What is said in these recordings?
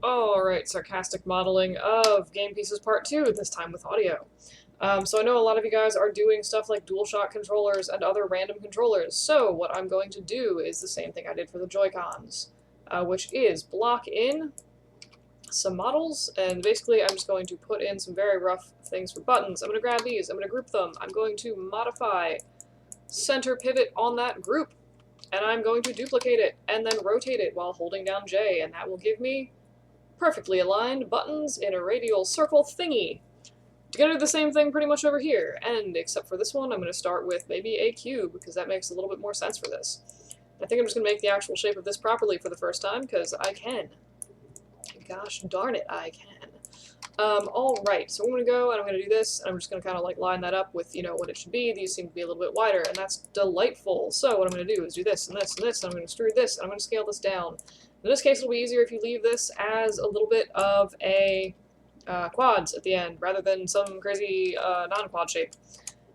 Alright, sarcastic modeling of Game Pieces Part 2, this time with audio. So I know a lot of you guys are doing stuff like DualShock controllers and other random controllers, so what I'm going to do is the same thing I did for the Joy-Cons, which is block in some models, and basically I'm just going to put in some very rough things for buttons. I'm going to grab these, I'm going to group them, I'm going to modify center pivot on that group, and I'm going to duplicate it and then rotate it while holding down J, and that will give me perfectly aligned buttons in a radial circle thingy. You're gonna do the same thing pretty much over here, and except for this one, I'm gonna start with maybe a cube, because that makes a little bit more sense for this. I think I'm just gonna make the actual shape of this properly for the first time, because I can. Gosh darn it, I can. Alright, so I'm gonna go, and I'm gonna do this, and I'm just gonna kind of like line that up with, you know, what it should be. These seem to be a little bit wider, and that's delightful. So what I'm gonna do is do this, and this, and this, and I'm gonna extrude this, and I'm gonna scale this down. In this case, it'll be easier if you leave this as a little bit of a quads at the end, rather than some crazy non-quad shape.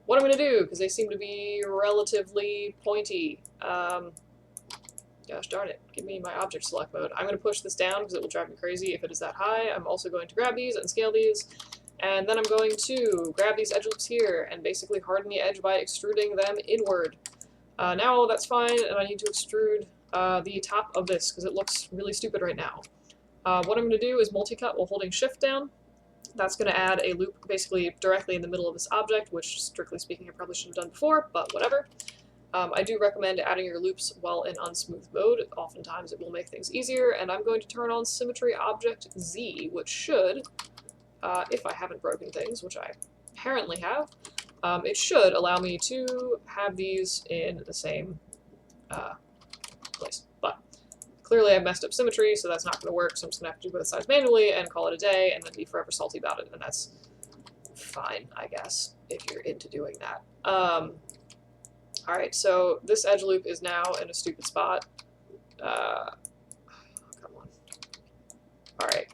What I'm going to do, because they seem to be relatively pointy, gosh darn it, give me my object select mode. I'm going to push this down because it will drive me crazy if it is that high. I'm also going to grab these and scale these, and then I'm going to grab these edge loops here and basically harden the edge by extruding them inward. Now that's fine, and I need to extrude the top of this because it looks really stupid right now. What I'm going to do is multi-cut while holding shift down. That's going to add a loop basically directly in the middle of this object, which strictly speaking I probably should have done before, but whatever. I do recommend adding your loops while in unsmooth mode. Oftentimes it will make things easier, and I'm going to turn on Symmetry Object Z, which should, if I haven't broken things, which I apparently have, it should allow me to have these in the same place. But clearly I've messed up symmetry, so that's not going to work, so I'm just going to have to do both sides manually and call it a day, and then be forever salty about it, and that's fine, I guess, if you're into doing that. Alright, so this edge loop is now in a stupid spot. Come on. Alright,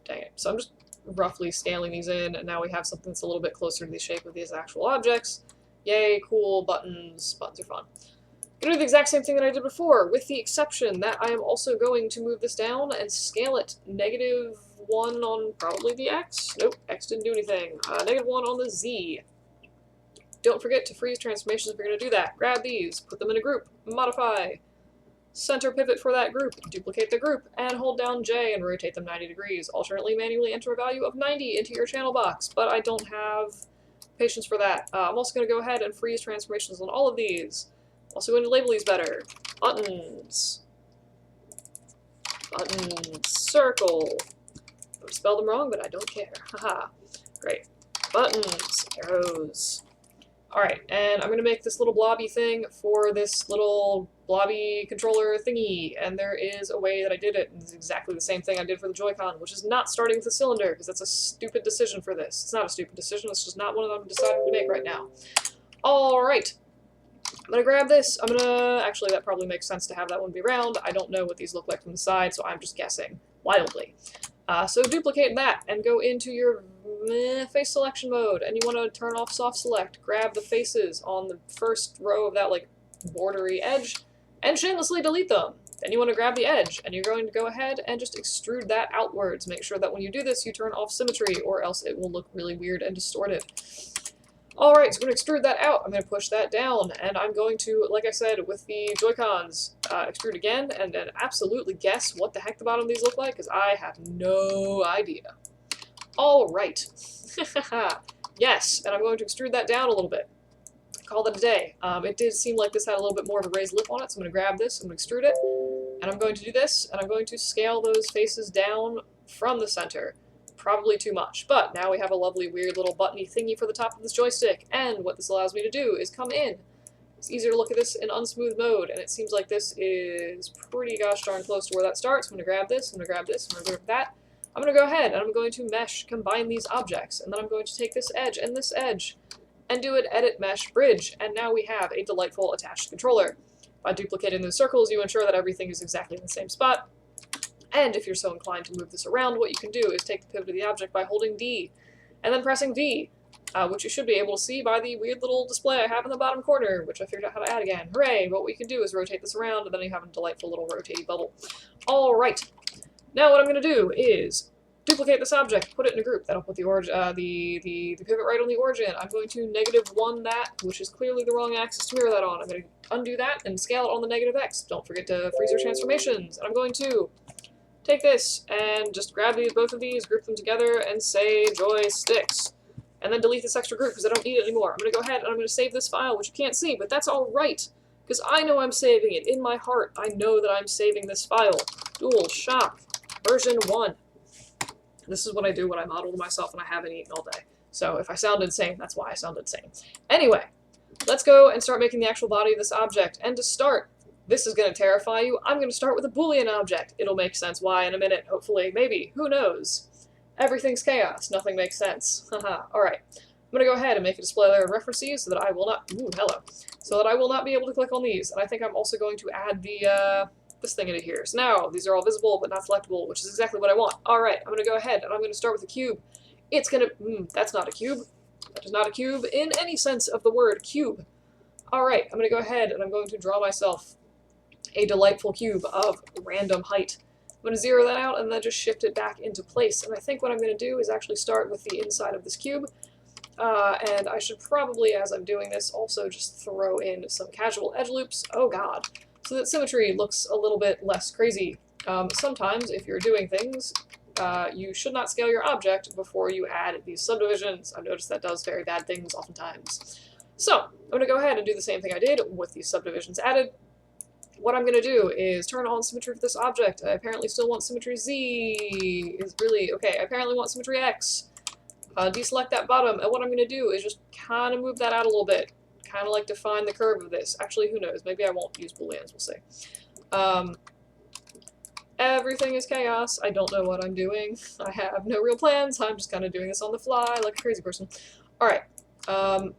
dang it. So I'm just roughly scaling these in, and now we have something that's a little bit closer to the shape of these actual objects. Yay, cool, buttons. Buttons are fun. I'm going to do the exact same thing that I did before, with the exception that I am also going to move this down and scale it -1 on probably the X. Nope, X didn't do anything. -1 on the Z. Don't forget to freeze transformations if you're going to do that. Grab these, put them in a group, modify, center pivot for that group, duplicate the group, and hold down J and rotate them 90 degrees. Alternately, manually enter a value of 90 into your channel box, but I don't have patience for that. I'm also going to go ahead and freeze transformations on all of these. Also going to label these better. Buttons. Buttons. Circle. I spelled them wrong, but I don't care. Haha. Great. Buttons. Arrows. Alright, and I'm going to make this little blobby thing for this little blobby controller thingy, and there is a way that I did it, and it's exactly the same thing I did for the Joy-Con, which is not starting with a cylinder, because that's a stupid decision for this. It's not a stupid decision, it's just not one I'm deciding to make right now. Alright. I'm going to grab this. I'm going to... Actually, that probably makes sense to have that one be round. I don't know what these look like from the side, so I'm just guessing wildly. So duplicate that and go into your face selection mode, and you want to turn off soft select. Grab the faces on the first row of that like bordery edge and shamelessly delete them. Then you want to grab the edge, and you're going to go ahead and just extrude that outwards. Make sure that when you do this, you turn off symmetry, or else it will look really weird and distorted. Alright, so I'm going to extrude that out. I'm going to push that down, and I'm going to, like I said, with the Joy-Cons, extrude again, and then absolutely guess what the heck the bottom of these look like, because I have no idea. Alright. Yes, and I'm going to extrude that down a little bit. Call that a day. It did seem like this had a little bit more of a raised lip on it, so I'm going to grab this, I'm going to extrude it, and I'm going to do this, and I'm going to scale those faces down from the center. Probably too much, but now we have a lovely weird little buttony thingy for the top of this joystick, and what this allows me to do is come in. It's easier to look at this in unsmooth mode, and it seems like this is pretty gosh darn close to where that starts. I'm going to grab this, I'm going to grab this, I'm going to grab that. I'm going to go ahead and I'm going to mesh combine these objects, and then I'm going to take this edge and do an edit mesh bridge, and now we have a delightful attached controller. By duplicating those circles, you ensure that everything is exactly in the same spot. And if you're so inclined to move this around, what you can do is take the pivot of the object by holding D, and then pressing V, which you should be able to see by the weird little display I have in the bottom corner, which I figured out how to add again. Hooray! But what you can do is rotate this around, and then you have a delightful little rotating bubble. Alright. Now what I'm going to do is duplicate this object, put it in a group. That'll put the pivot right on the origin. I'm going to -1 that, which is clearly the wrong axis to mirror that on. I'm going to undo that and scale it on the -x. Don't forget to freeze your transformations. And I'm going to take this and just grab both of these, group them together, and say joysticks. And then delete this extra group because I don't need it anymore. I'm going to go ahead and I'm going to save this file, which you can't see, but that's all right. Because I know I'm saving it. In my heart, I know that I'm saving this file. DualShock version 1. This is what I do when I model to myself and I haven't eaten all day. So if I sound insane, that's why I sound insane. Anyway, let's go and start making the actual body of this object. And to start, this is going to terrify you. I'm going to start with a Boolean object. It'll make sense why in a minute, hopefully, maybe, who knows. Everything's chaos. Nothing makes sense. Haha. Alright. I'm going to go ahead and make a display layer of references so that I will not... Ooh, hello. So that I will not be able to click on these. And I think I'm also going to add the... this thing into here. So now, these are all visible but not selectable, which is exactly what I want. Alright, I'm going to go ahead and I'm going to start with a cube. It's going to... that's not a cube. That is not a cube in any sense of the word cube. Alright, I'm going to go ahead and I'm going to draw myself a delightful cube of random height. I'm going to zero that out and then just shift it back into place. And I think what I'm going to do is actually start with the inside of this cube. And I should probably, as I'm doing this, also just throw in some casual edge loops. Oh god. So that symmetry looks a little bit less crazy. Sometimes, if you're doing things, you should not scale your object before you add these subdivisions. I've noticed that does very bad things oftentimes. So, I'm going to go ahead and do the same thing I did with these subdivisions added. What I'm going to do is turn on symmetry for this object. I apparently still want symmetry Z. Is really, okay, I apparently want symmetry X. Deselect that bottom, and what I'm going to do is just kind of move that out a little bit. Kind of like define the curve of this. Actually, who knows? Maybe I won't use booleans, we'll see. Everything is chaos. I don't know what I'm doing. I have no real plans. I'm just kind of doing this on the fly like a crazy person. Alright.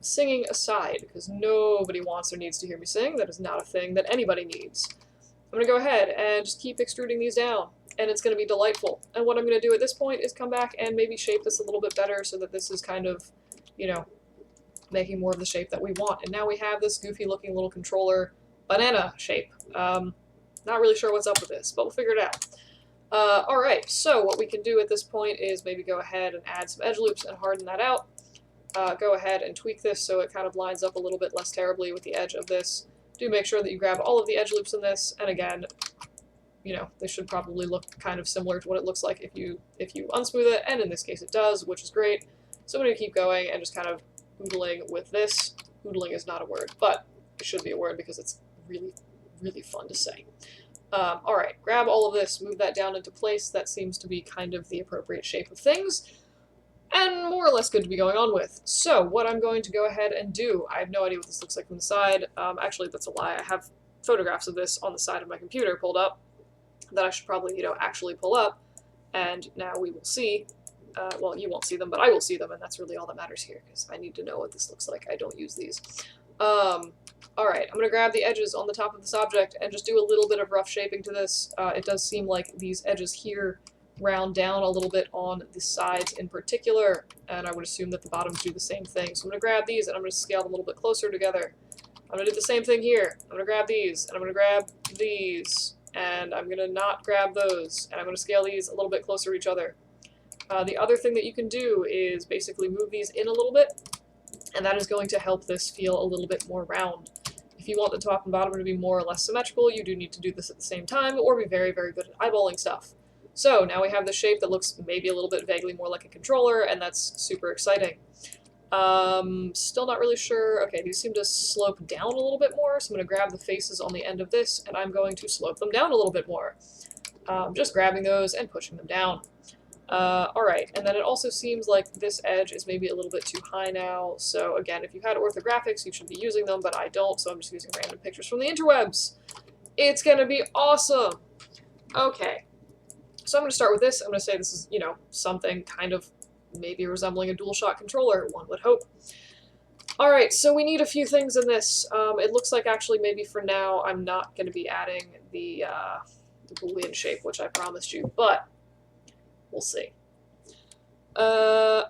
Singing aside, because nobody wants or needs to hear me sing. That is not a thing that anybody needs. I'm going to go ahead and just keep extruding these down, and it's going to be delightful. And what I'm going to do at this point is come back and maybe shape this a little bit better so that this is kind of, you know, making more of the shape that we want. And now we have this goofy looking little controller banana shape. Not really sure what's up with this, but we'll figure it out. Alright, so what we can do at this point is maybe go ahead and add some edge loops and harden that out. Go ahead and tweak this so it kind of lines up a little bit less terribly with the edge of this. Do make sure that you grab all of the edge loops in this, and again, you know, this should probably look kind of similar to what it looks like if you unsmooth it, and in this case it does, which is great. So I'm going to keep going and just kind of hoodling with this. Hoodling is not a word, but it should be a word because it's really, really fun to say. Alright, grab all of this, move that down into place. That seems to be kind of the appropriate shape of things, and more or less good to be going on with. So, what I'm going to go ahead and do, I have no idea what this looks like from the side. Actually, that's a lie. I have photographs of this on the side of my computer pulled up that I should probably, you know, actually pull up, and now we will see. Well, you won't see them, but I will see them, and that's really all that matters here, because I need to know what this looks like. I don't use these. Alright, I'm going to grab the edges on the top of this object and just do a little bit of rough shaping to this. It does seem like these edges here round down a little bit on the sides in particular, and I would assume that the bottoms do the same thing. So I'm going to grab these and I'm going to scale them a little bit closer together. I'm going to do the same thing here. I'm going to grab these, and I'm going to grab these, and I'm going to not grab those, and I'm going to scale these a little bit closer to each other. The other thing that you can do is basically move these in a little bit, and that is going to help this feel a little bit more round. If you want the top and bottom to be more or less symmetrical, you do need to do this at the same time, or be very, very good at eyeballing stuff. So now we have this shape that looks maybe a little bit vaguely more like a controller, and that's super exciting. Still not really sure. Okay, these seem to slope down a little bit more, so I'm going to grab the faces on the end of this, and I'm going to slope them down a little bit more. Just grabbing those and pushing them down. Alright, and then it also seems like this edge is maybe a little bit too high now, so again, if you had orthographics, you should be using them, but I don't, so I'm just using random pictures from the interwebs. It's gonna be awesome! Okay, so I'm gonna start with this. I'm gonna say this is, you know, something kind of maybe resembling a DualShock controller, one would hope. Alright, so we need a few things in this. It looks like actually maybe for now I'm not gonna be adding the Boolean shape, which I promised you, but we'll see. Oh,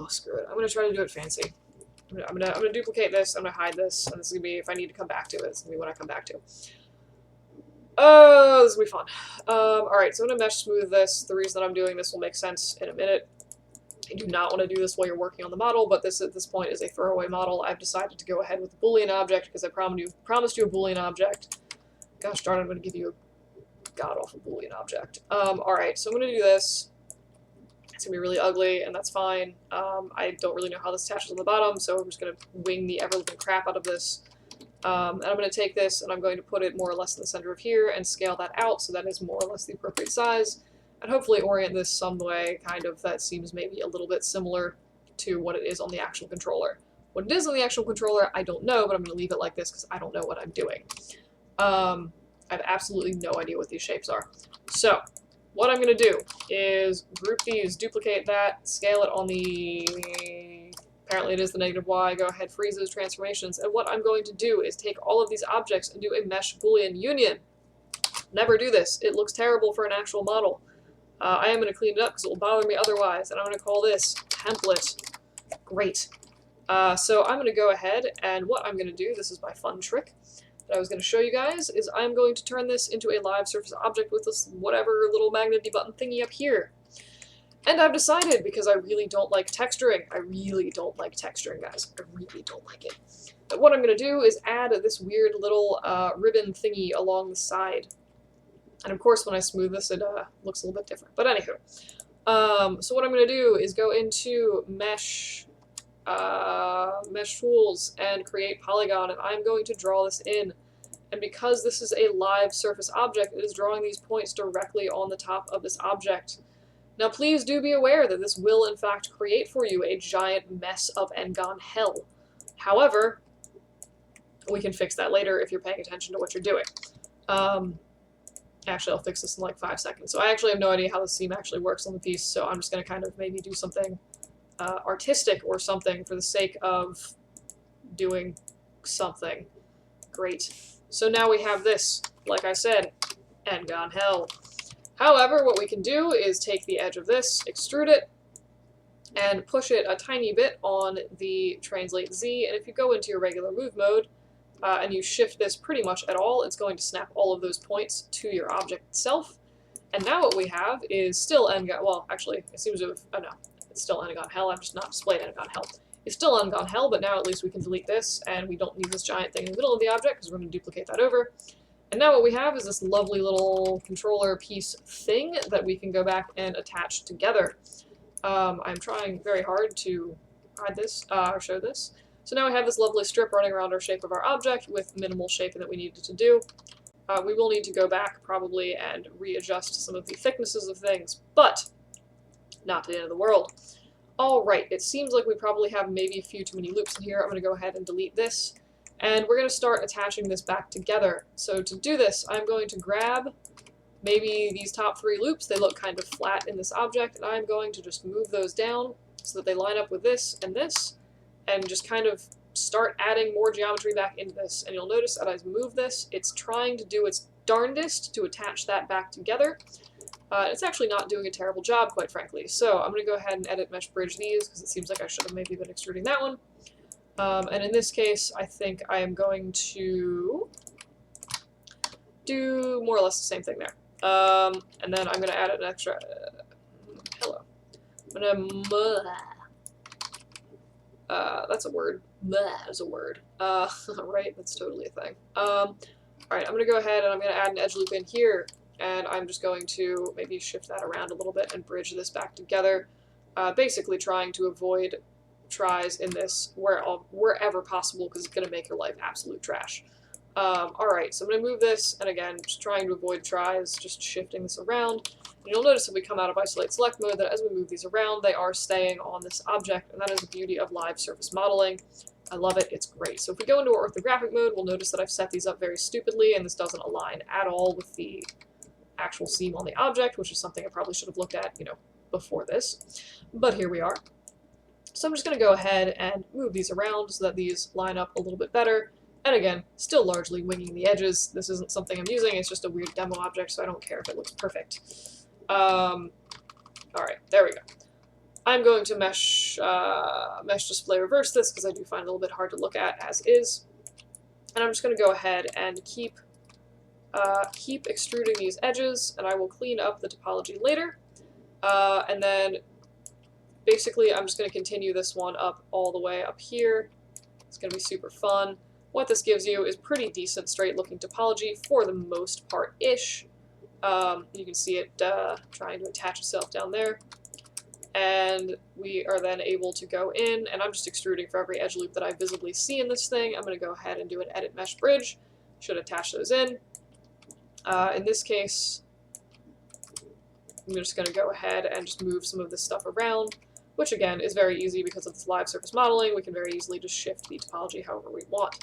screw it. I'm gonna try to do it fancy. I'm gonna duplicate this. I'm gonna hide this, and this is gonna be if I need to come back to it. It's gonna be what I come back to. Oh, this will be fun. Alright, so I'm going to mesh smooth this. The reason that I'm doing this will make sense in a minute. I do not want to do this while you're working on the model, but this at this point is a throwaway model. I've decided to go ahead with a Boolean object because I promised you a Boolean object. Gosh darn it, I'm going to give you a god-awful Boolean object. Alright, so I'm going to do this. It's going to be really ugly, and that's fine. I don't really know how this attaches on the bottom, so I'm just going to wing the ever-living crap out of this. And I'm going to take this, and I'm going to put it more or less in the center of here, and scale that out so that is more or less the appropriate size, and hopefully orient this some way, kind of, that seems maybe a little bit similar to what it is on the actual controller. What it is on the actual controller, I don't know, but I'm going to leave it like this because I don't know what I'm doing. I have absolutely no idea what these shapes are. So, what I'm going to do is group these, duplicate that, scale it on the... Apparently it is the negative y, go ahead, freeze those transformations, and what I'm going to do is take all of these objects and do a mesh Boolean union. Never do this. It looks terrible for an actual model. I am going to clean it up because it will bother me otherwise, and I'm going to call this template. Great. So I'm going to go ahead, and what I'm going to do, this is my fun trick that I was going to show you guys, is I'm going to turn this into a live surface object with this whatever little magnety button thingy up here. And I've decided, because I really don't like texturing, I really don't like texturing, guys, I really don't like it, that what I'm going to do is add this weird little ribbon thingy along the side. And of course, when I smooth this, it looks a little bit different. But anywho, so what I'm going to do is go into Mesh Tools and create Polygon, and I'm going to draw this in. And because this is a live surface object, it is drawing these points directly on the top of this object. Now please do be aware that this will in fact create for you a giant mess of N-gon hell. However, we can fix that later if you're paying attention to what you're doing. Actually, I'll fix this in like 5 seconds. So I actually have no idea how the seam actually works on the piece, so I'm just going to kind of maybe do something artistic or something for the sake of doing something. Great. So now we have this, like I said, N-gon hell. However, what we can do is take the edge of this, extrude it, and push it a tiny bit on the translate Z, and if you go into your regular move mode, and you shift this pretty much at all, it's going to snap all of those points to your object itself. And now what we have is still N-gon, well, actually, it seems to have, oh no, it's still N-gon hell, I've just not displayed N-gon hell. It's still N-gon hell, but now at least we can delete this, and we don't need this giant thing in the middle of the object, because we're going to duplicate that over. And now what we have is this lovely little controller piece thing that we can go back and attach together. I'm trying very hard to hide this, or show this. So now we have this lovely strip running around our shape of our object with minimal shaping that we needed to do. We will need to go back probably and readjust some of the thicknesses of things, but not the end of the world. Alright, it seems like we probably have maybe a few too many loops in here. I'm going to go ahead and delete this. And we're going to start attaching this back together. So to do this, I'm going to grab maybe these top 3 loops. They look kind of flat in this object, and I'm going to just move those down so that they line up with this, and just kind of start adding more geometry back into this. And you'll notice that as I move this, it's trying to do its darndest to attach that back together. It's actually not doing a terrible job, quite frankly. So I'm going to go ahead and edit mesh bridge these, because it seems like I should have maybe been extruding that one. And in this case, I think I am going to do more or less the same thing there. And then I'm going to add an extra... hello. I'm going to... that's a word. That is a word. Right? That's totally a thing. Alright, I'm going to go ahead and I'm going to add an edge loop in here. And I'm just going to maybe shift that around a little bit and bridge this back together. Basically trying to avoid tries in this wherever possible, because it's going to make your life absolute trash. Alright, so I'm going to move this, and again, just trying to avoid tries, just shifting this around. And you'll notice if we come out of isolate select mode that as we move these around, they are staying on this object, and that is the beauty of live surface modeling. I love it, it's great. So if we go into orthographic mode, we'll notice that I've set these up very stupidly, and this doesn't align at all with the actual seam on the object, which is something I probably should have looked at, before this. But here we are. So I'm just going to go ahead and move these around so that these line up a little bit better. And again, still largely winging the edges. This isn't something I'm using, it's just a weird demo object, so I don't care if it looks perfect. Alright, there we go. I'm going to mesh display reverse this, because I do find it a little bit hard to look at as is. And I'm just going to go ahead and keep keep extruding these edges, and I will clean up the topology later. And then basically I'm just going to continue this one up all the way up here. It's going to be super fun. What this gives you is pretty decent straight looking topology for the most part-ish. You can see it trying to attach itself down there. And we are then able to go in, and I'm just extruding for every edge loop that I visibly see in this thing. I'm going to go ahead and do an edit mesh bridge. Should attach those in. In this case, I'm just going to go ahead and just move some of this stuff around, which again is very easy because of this live surface modeling. We can very easily just shift the topology however we want.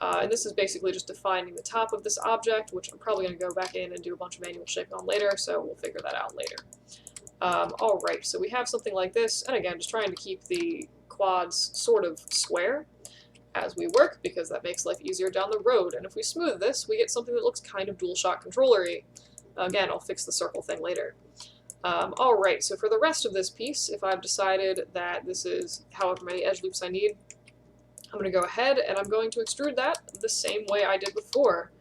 And this is basically just defining the top of this object, which I'm probably going to go back in and do a bunch of manual shaping on later, so we'll figure that out later. Alright, so we have something like this, and again, just trying to keep the quads sort of square as we work, because that makes life easier down the road. And if we smooth this, we get something that looks kind of DualShock controller-y. Again, I'll fix the circle thing later. Alright, so for the rest of this piece, if I've decided that this is however many edge loops I need, I'm going to go ahead and I'm going to extrude that the same way I did before.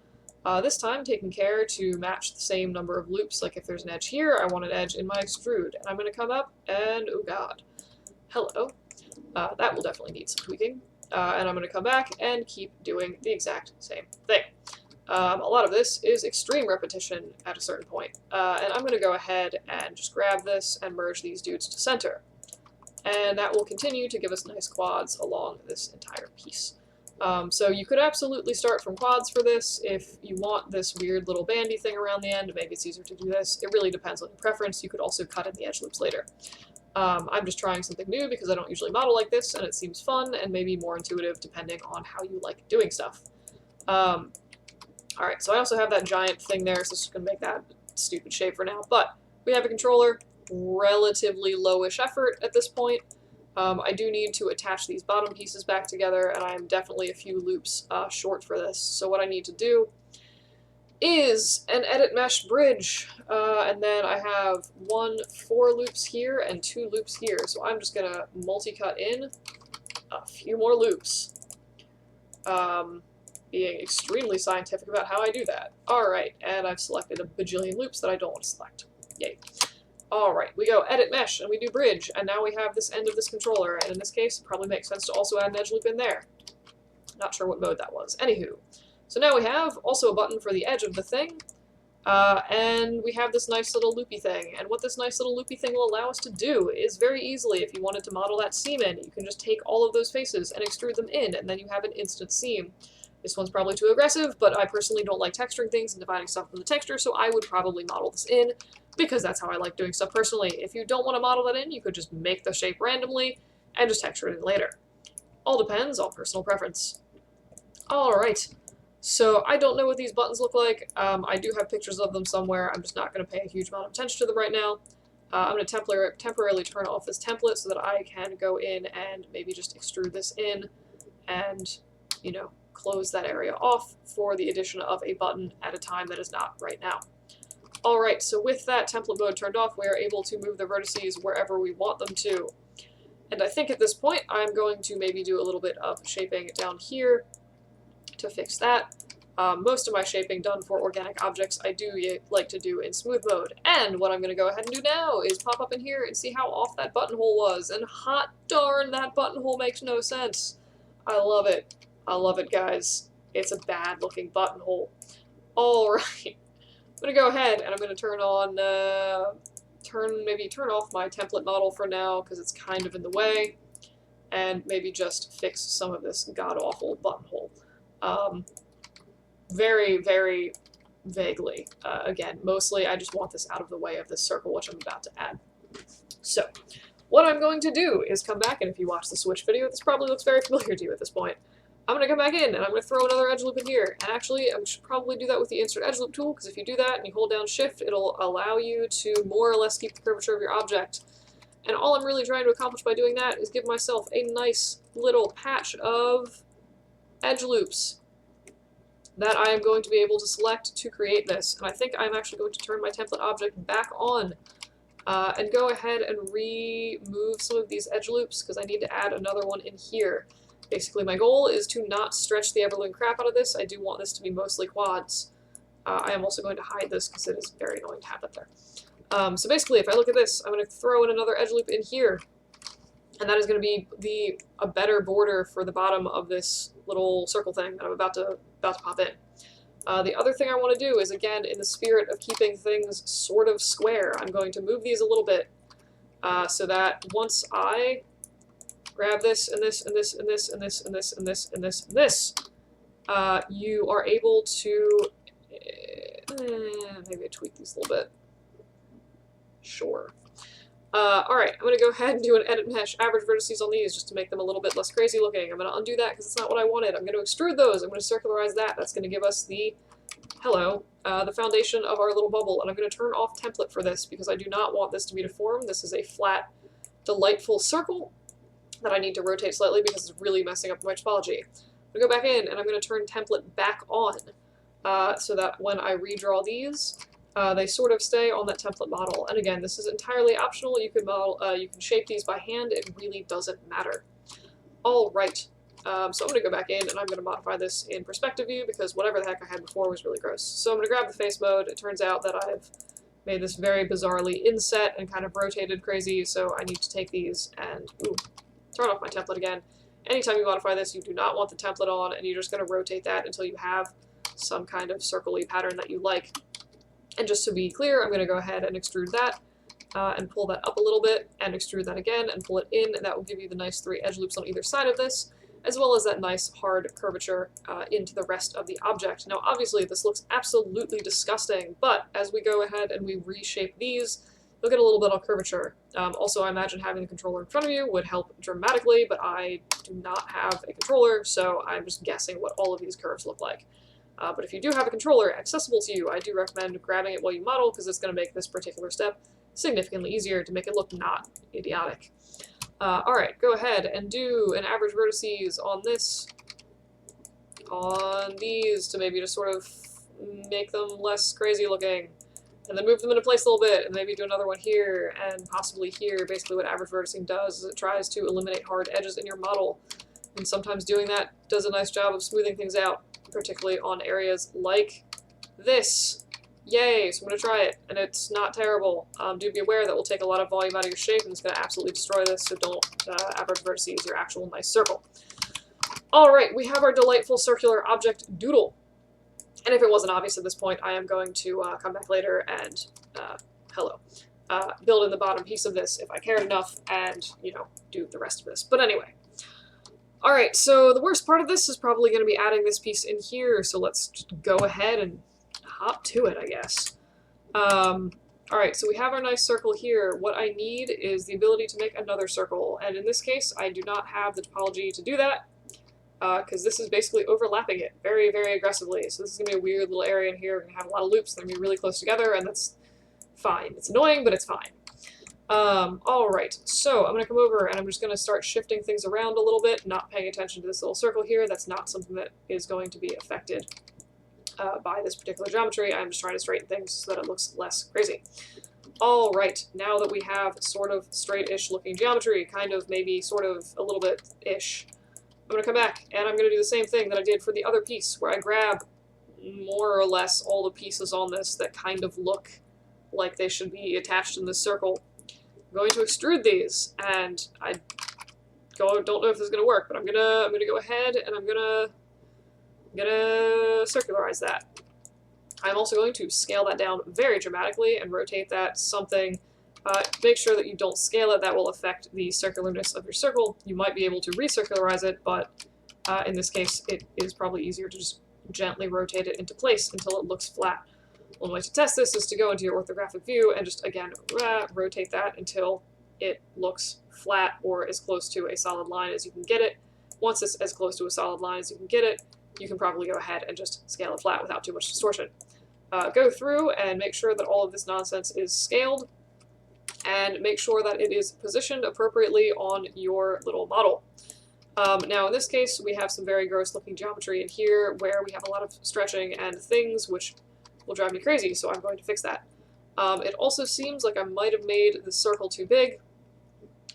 This time taking care to match the same number of loops. Like if there's an edge here, I want an edge in my extrude. And I'm going to come up and, oh god, hello. That will definitely need some tweaking. And I'm going to come back and keep doing the exact same thing. A lot of this is extreme repetition at a certain point. And I'm going to go ahead and just grab this and merge these dudes to center. And that will continue to give us nice quads along this entire piece. So you could absolutely start from quads for this if you want this weird little bandy thing around the end. Maybe it's easier to do this. It really depends on your preference. You could also cut in the edge loops later. I'm just trying something new because I don't usually model like this, and it seems fun and maybe more intuitive depending on how you like doing stuff. Alright, so I also have that giant thing there, so this is going to make that stupid shape for now. But we have a controller, relatively lowish effort at this point. I do need to attach these bottom pieces back together, and I'm definitely a few loops short for this. So what I need to do is an edit mesh bridge, and then I have 4 loops here and 2 loops here. So I'm just gonna multi-cut in a few more loops, being extremely scientific about how I do that. Alright, and I've selected a bajillion loops that I don't want to select. Yay. Alright, we go edit mesh, and we do bridge, and now we have this end of this controller, and in this case, it probably makes sense to also add an edge loop in there. Not sure what mode that was. Anywho, so now we have also a button for the edge of the thing, and we have this nice little loopy thing, and what this nice little loopy thing will allow us to do is very easily, if you wanted to model that seam in, you can just take all of those faces and extrude them in, and then you have an instant seam. This one's probably too aggressive, but I personally don't like texturing things and dividing stuff from the texture, so I would probably model this in, because that's how I like doing stuff personally. If you don't want to model that in, you could just make the shape randomly and just texture it in later. All depends on personal preference. Alright, so I don't know what these buttons look like. I do have pictures of them somewhere. I'm just not going to pay a huge amount of attention to them right now. I'm going to temporarily turn off this template so that I can go in and maybe just extrude this in and, you know, close that area off for the addition of a button at a time that is not right now. Alright, so with that template mode turned off, we are able to move the vertices wherever we want them to. And I think at this point, I'm going to maybe do a little bit of shaping down here to fix that. Most of my shaping done for organic objects I do like to do in smooth mode. And what I'm going to go ahead and do now is pop up in here and see how off that buttonhole was. And hot darn, that buttonhole makes no sense. I love it. I love it, guys. It's a bad looking buttonhole. Alright. I'm going to go ahead and I'm going to turn on, turn off my template model for now because it's kind of in the way, and maybe just fix some of this god-awful buttonhole. Very, very vaguely. Again, mostly I just want this out of the way of this circle, which I'm about to add. So, what I'm going to do is come back, and if you watch the switch video, this probably looks very familiar to you at this point. I'm going to come back in, and I'm going to throw another edge loop in here. And actually, I should probably do that with the Insert Edge Loop tool, because if you do that and you hold down Shift, it'll allow you to more or less keep the curvature of your object. And all I'm really trying to accomplish by doing that is give myself a nice little patch of edge loops that I am going to be able to select to create this. And I think I'm actually going to turn my template object back on and go ahead and remove some of these edge loops, because I need to add another one in here. Basically, my goal is to not stretch the ever-living crap out of this. I do want this to be mostly quads. I am also going to hide this because it is very annoying to have that there. So basically, if I look at this, I'm going to throw in another edge loop in here, and that is going to be a better border for the bottom of this little circle thing that I'm about to pop in. The other thing I want to do is, again, in the spirit of keeping things sort of square, I'm going to move these a little bit so that once I grab this and this and this and this and this and this and this and this and this, you are able to maybe I tweak these a little bit. Sure. Alright, I'm going to go ahead and do an edit mesh average vertices on these just to make them a little bit less crazy looking. I'm going to undo that because it's not what I wanted. I'm going to extrude those. I'm going to circularize that. That's going to give us the, the foundation of our little bubble. And I'm going to turn off template for this because I do not want this to be deformed. This is a flat, delightful circle that I need to rotate slightly because it's really messing up my topology. I'm going to go back in and I'm going to turn template back on so that when I redraw these, they sort of stay on that template model. And again, this is entirely optional. You can you can shape these by hand. It really doesn't matter. All right. So I'm going to go back in and I'm going to modify this in perspective view because whatever the heck I had before was really gross. So I'm going to grab the face mode. It turns out that I've made this very bizarrely inset and kind of rotated crazy. So I need to take these and turn off my template again. Anytime you modify this, you do not want the template on, and you're just going to rotate that until you have some kind of circle-y pattern that you like. And just to be clear, I'm going to go ahead and extrude that and pull that up a little bit and extrude that again and pull it in, and that will give you the nice 3 edge loops on either side of this, as well as that nice hard curvature into the rest of the object. Now obviously this looks absolutely disgusting, but as we go ahead and we reshape these, you'll get a little bit of curvature. Also, I imagine having the controller in front of you would help dramatically, but I do not have a controller, so I'm just guessing what all of these curves look like. But if you do have a controller accessible to you, I do recommend grabbing it while you model because it's going to make this particular step significantly easier to make it look not idiotic. Alright, go ahead and do an average vertices on this, on these, to maybe just sort of make them less crazy looking. And then move them into place a little bit, and maybe do another one here, and possibly here. Basically what average verticing does is it tries to eliminate hard edges in your model. And sometimes doing that does a nice job of smoothing things out, particularly on areas like this. Yay, so I'm going to try it, and it's not terrible. Do be aware that we'll take a lot of volume out of your shape, and it's going to absolutely destroy this, so don't average vertices your actual nice circle. Alright, we have our delightful circular object doodle. And if it wasn't obvious at this point, I am going to come back later and, build in the bottom piece of this if I cared enough and, do the rest of this. But anyway. Alright, so the worst part of this is probably going to be adding this piece in here, so let's just go ahead and hop to it, I guess. Alright, so we have our nice circle here. What I need is the ability to make another circle, and in this case, I do not have the topology to do that. Because this is basically overlapping it very, very aggressively. So this is going to be a weird little area in here. We're going to have a lot of loops. They're going to be really close together, and that's fine. It's annoying, but it's fine. Alright, so I'm going to come over, and I'm just going to start shifting things around a little bit, not paying attention to this little circle here. That's not something that is going to be affected by this particular geometry. I'm just trying to straighten things so that it looks less crazy. Alright, now that we have sort of straight-ish looking geometry, kind of maybe sort of a little bit-ish, I'm going to come back, and I'm going to do the same thing that I did for the other piece, where I grab more or less all the pieces on this that kind of look like they should be attached in this circle. I'm going to extrude these, and I don't know if this is going to work, but I'm gonna go ahead and I'm gonna circularize that. I'm also going to scale that down very dramatically and rotate that something. Make sure that you don't scale it. That will affect the circularness of your circle. You might be able to recircularize it, but in this case, it is probably easier to just gently rotate it into place until it looks flat. One way to test this is to go into your orthographic view and just, again, rotate that until it looks flat or as close to a solid line as you can get it. Once it's as close to a solid line as you can get it, you can probably go ahead and just scale it flat without too much distortion. Go through and make sure that all of this nonsense is scaled, and make sure that it is positioned appropriately on your little model. Now in this case, we have some very gross looking geometry in here where we have a lot of stretching and things which will drive me crazy, so I'm going to fix that. It also seems like I might have made the circle too big,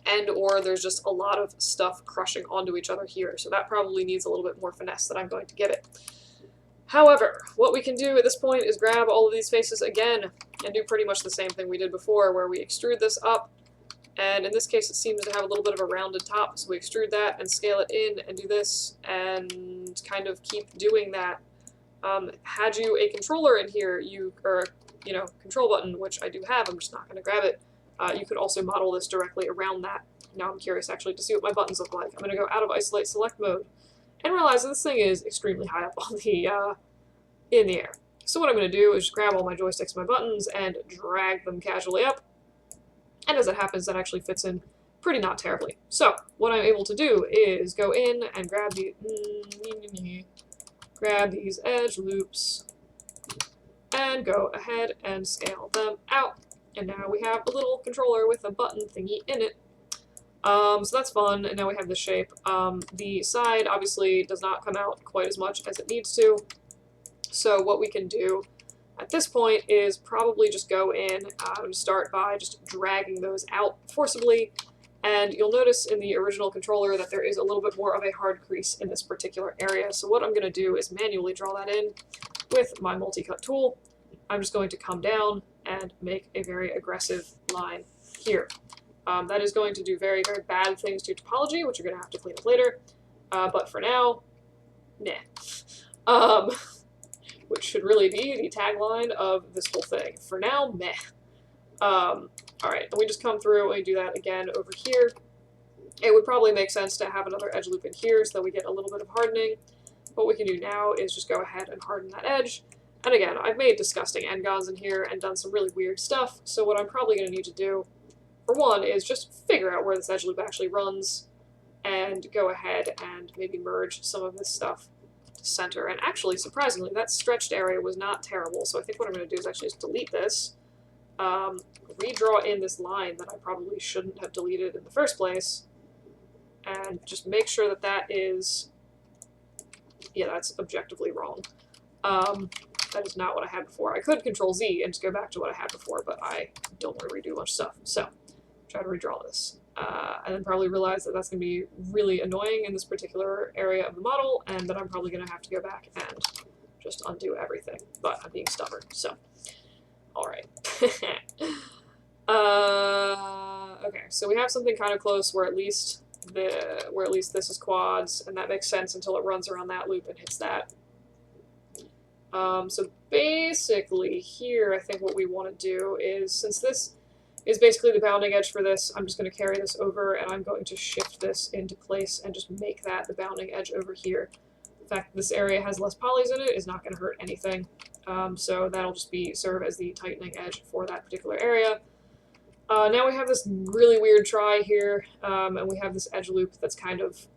and or there's just a lot of stuff crushing onto each other here, so that probably needs a little bit more finesse that I'm going to give it. However, what we can do at this point is grab all of these faces again and do pretty much the same thing we did before, where we extrude this up, and in this case it seems to have a little bit of a rounded top, so we extrude that and scale it in and do this and kind of keep doing that. Had you a controller in here, control button, which I do have, I'm just not going to grab it, you could also model this directly around that. Now I'm curious actually to see what my buttons look like. I'm going to go out of isolate select mode and realize that this thing is extremely high up on the in the air. So what I'm going to do is just grab all my joysticks and my buttons and drag them casually up. And as it happens, that actually fits in pretty not terribly. So what I'm able to do is go in and grab these edge loops and go ahead and scale them out. And now we have a little controller with a button thingy in it. So that's fun, and now we have the shape. The side obviously does not come out quite as much as it needs to. So what we can do at this point is probably just go in and start by just dragging those out forcibly. And you'll notice in the original controller that there is a little bit more of a hard crease in this particular area. So what I'm going to do is manually draw that in with my multi-cut tool. I'm just going to come down and make a very aggressive line here. That is going to do very, very bad things to your topology, which you're going to have to clean up later. But for now, meh. Which should really be the tagline of this whole thing. For now, meh. Alright, then we just come through and we do that again over here. It would probably make sense to have another edge loop in here so that we get a little bit of hardening. What we can do now is just go ahead and harden that edge. And again, I've made disgusting n-gons in here and done some really weird stuff, so what I'm probably going to need to do, for one, is just figure out where this edge loop actually runs, and go ahead and maybe merge some of this stuff to center. And actually, surprisingly, that stretched area was not terrible, so I think what I'm going to do is actually just delete this, redraw in this line that I probably shouldn't have deleted in the first place, and just make sure that that is, yeah, that's objectively wrong. That is not what I had before. I could Control Z and just go back to what I had before, but I don't want to redo much stuff. So, try to redraw this. And then probably realize that that's going to be really annoying in this particular area of the model, and that I'm probably going to have to go back and just undo everything. But I'm being stubborn, so. Alright. Okay, so we have something kind of close where at least this is quads, and that makes sense until it runs around that loop and hits that. So basically here, I think what we want to do is, since this is basically the bounding edge for this, I'm just going to carry this over and I'm going to shift this into place and just make that the bounding edge over here. The fact that this area has less polys in it is not going to hurt anything. So that'll just serve as the tightening edge for that particular area. Now we have this really weird try here, and we have this edge loop that's kind of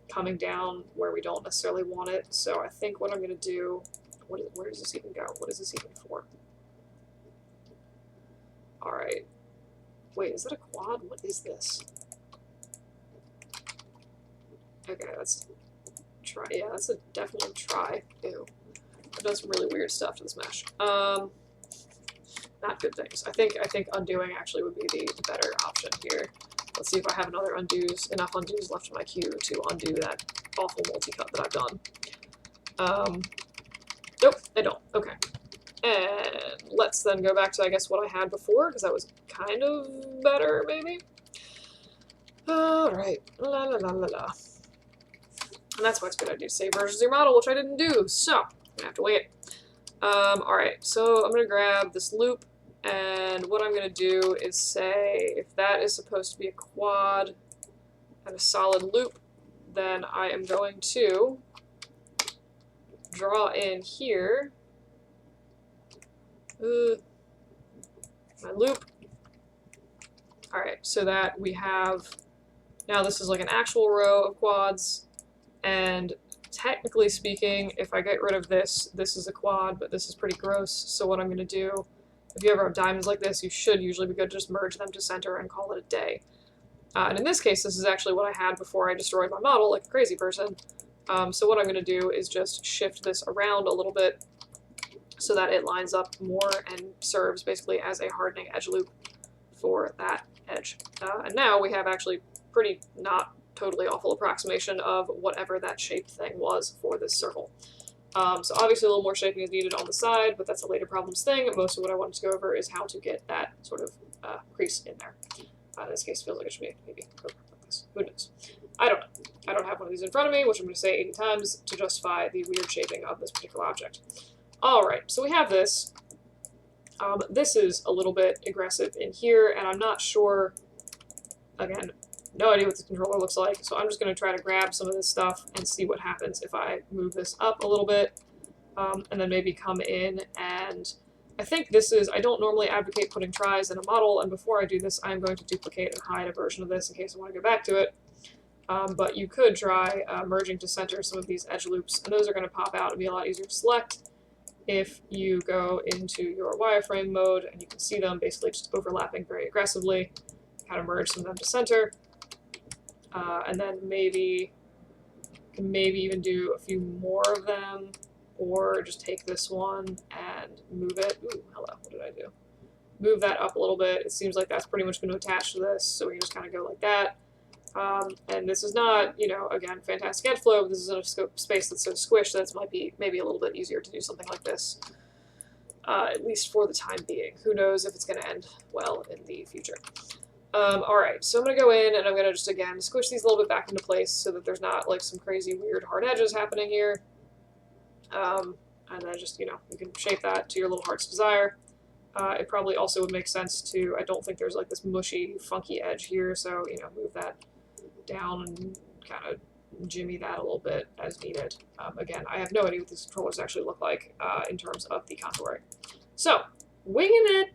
coming down where we don't necessarily want it. So I think what I'm going to do, where does this even go? What is this even for? Alright. Wait, is that a quad? What is this? Okay, that's try. Yeah, that's a definitely try. Ew. I've done some really weird stuff to this mesh. Not good things. I think undoing actually would be the better option here. Let's see if I have enough undos left in my queue to undo that awful multi-cut that I've done. Nope, I don't. Okay. And let's then go back to, I guess, what I had before, because that was kind of better, maybe? Alright. La la la la la. And that's why it's a good idea to save versions of your model, which I didn't do, so I'm gonna have to wait. Alright, so I'm gonna grab this loop, and what I'm gonna do is say, if that is supposed to be a quad and a solid loop, then I am going to draw in here my loop. Alright, so that we have, now this is like an actual row of quads, and technically speaking, if I get rid of this, this is a quad, but this is pretty gross, so what I'm going to do, if you ever have diamonds like this, you should usually be good to just merge them to center and call it a day. And in this case, this is actually what I had before I destroyed my model like a crazy person. So what I'm going to do is just shift this around a little bit so that it lines up more and serves basically as a hardening edge loop for that edge. And now we have actually pretty not totally awful approximation of whatever that shape thing was for this circle. So obviously a little more shaping is needed on the side, but that's a later problems thing. Most of what I wanted to go over is how to get that sort of crease in there. In this case, it feels like it should be maybe like this. Who knows? I don't know. I don't have one of these in front of me, which I'm going to say 80 times to justify the weird shaping of this particular object. Alright, so we have this. This is a little bit aggressive in here, and I'm not sure, again, no idea what the controller looks like, so I'm just going to try to grab some of this stuff and see what happens if I move this up a little bit, and then maybe come in and I think this is, I don't normally advocate putting tries in a model, and before I do this I'm going to duplicate and hide a version of this in case I want to go back to it, but you could try merging to center some of these edge loops, and those are going to pop out and be a lot easier to select if you go into your wireframe mode, and you can see them basically just overlapping very aggressively, kind of merge some of them to center. And then maybe even do a few more of them, or just take this one and move it. Ooh, hello, what did I do? Move that up a little bit. It seems like that's pretty much going to attach to this, so we can just kind of go like that. And this is not, you know, again, fantastic edge flow, but this is in a space that's so squished that it might be maybe a little bit easier to do something like this, at least for the time being. Who knows if it's going to end well in the future. Alright, so I'm going to go in and I'm going to just, again, squish these a little bit back into place so that there's not, like, some crazy weird hard edges happening here. And then just, you know, you can shape that to your little heart's desire. It probably also would make sense to, I don't think there's, like, this mushy, funky edge here, so, you know, move that down and kind of jimmy that a little bit as needed. Again, I have no idea what these controllers actually look like in terms of the contouring. So, winging it!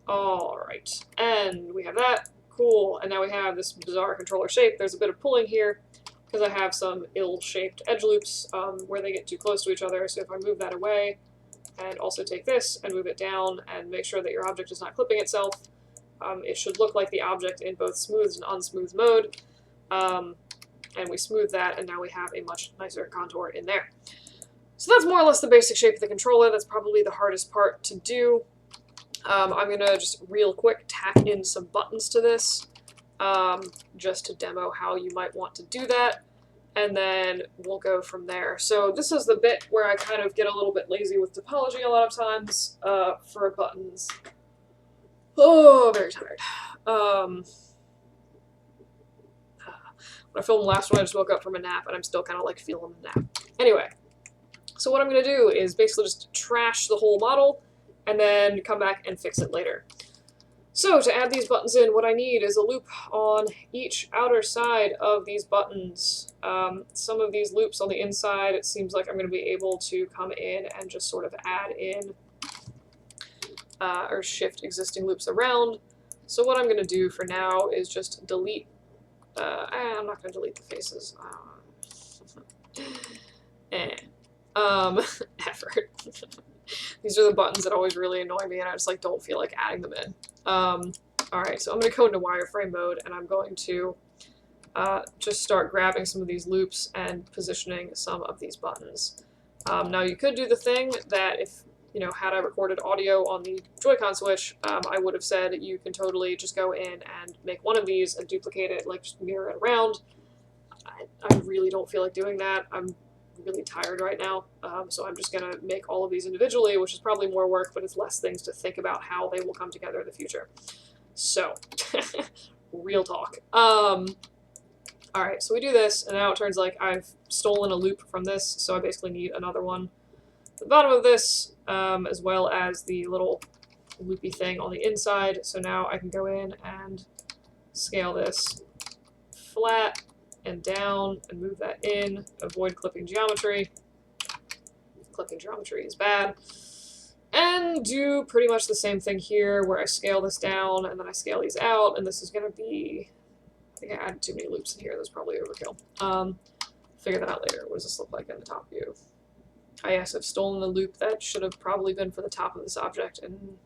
Alright, and we have that. Cool, and now we have this bizarre controller shape. There's a bit of pulling here, because I have some ill-shaped edge loops where they get too close to each other, so if I move that away, and also take this and move it down, and make sure that your object is not clipping itself, it should look like the object in both smooth and unsmooth mode. And we smooth that, and now we have a much nicer contour in there. So that's more or less the basic shape of the controller. That's probably the hardest part to do. I'm going to just real quick tack in some buttons to this, just to demo how you might want to do that, and then we'll go from there. So this is the bit where I kind of get a little bit lazy with topology a lot of times for buttons. Oh, very tired. When I filmed the last one, I just woke up from a nap, and I'm still kind of like feeling the nap. Anyway, so what I'm going to do is basically just trash the whole model, and then come back and fix it later. So to add these buttons in, what I need is a loop on each outer side of these buttons. Some of these loops on the inside, it seems like I'm going to be able to come in and just sort of add in or shift existing loops around. So what I'm going to do for now is just delete, I'm not going to delete the faces. Effort. These are the buttons that always really annoy me, and I just like don't feel like adding them in. Alright, so I'm going to go into wireframe mode, and I'm going to just start grabbing some of these loops and positioning some of these buttons. Now you could do the thing that if, you know, had I recorded audio on the Joy-Con switch, I would have said you can totally just go in and make one of these and duplicate it, like just mirror it around. I really don't feel like doing that. I'm really tired right now, so I'm just going to make all of these individually, which is probably more work, but it's less things to think about how they will come together in the future. So, real talk. Alright, so we do this, and now it turns like I've stolen a loop from this, so I basically need another one at the bottom of this, as well as the little loopy thing on the inside. So now I can go in and scale this flat and down and move that in, avoid clipping geometry. Clipping geometry is bad. And do pretty much the same thing here where I scale this down and then I scale these out, and this is going to be, I think I added too many loops in here, that's probably overkill. Figure that out later. What does this look like in the top view? Yes, I've stolen the loop that should have probably been for the top of this object, and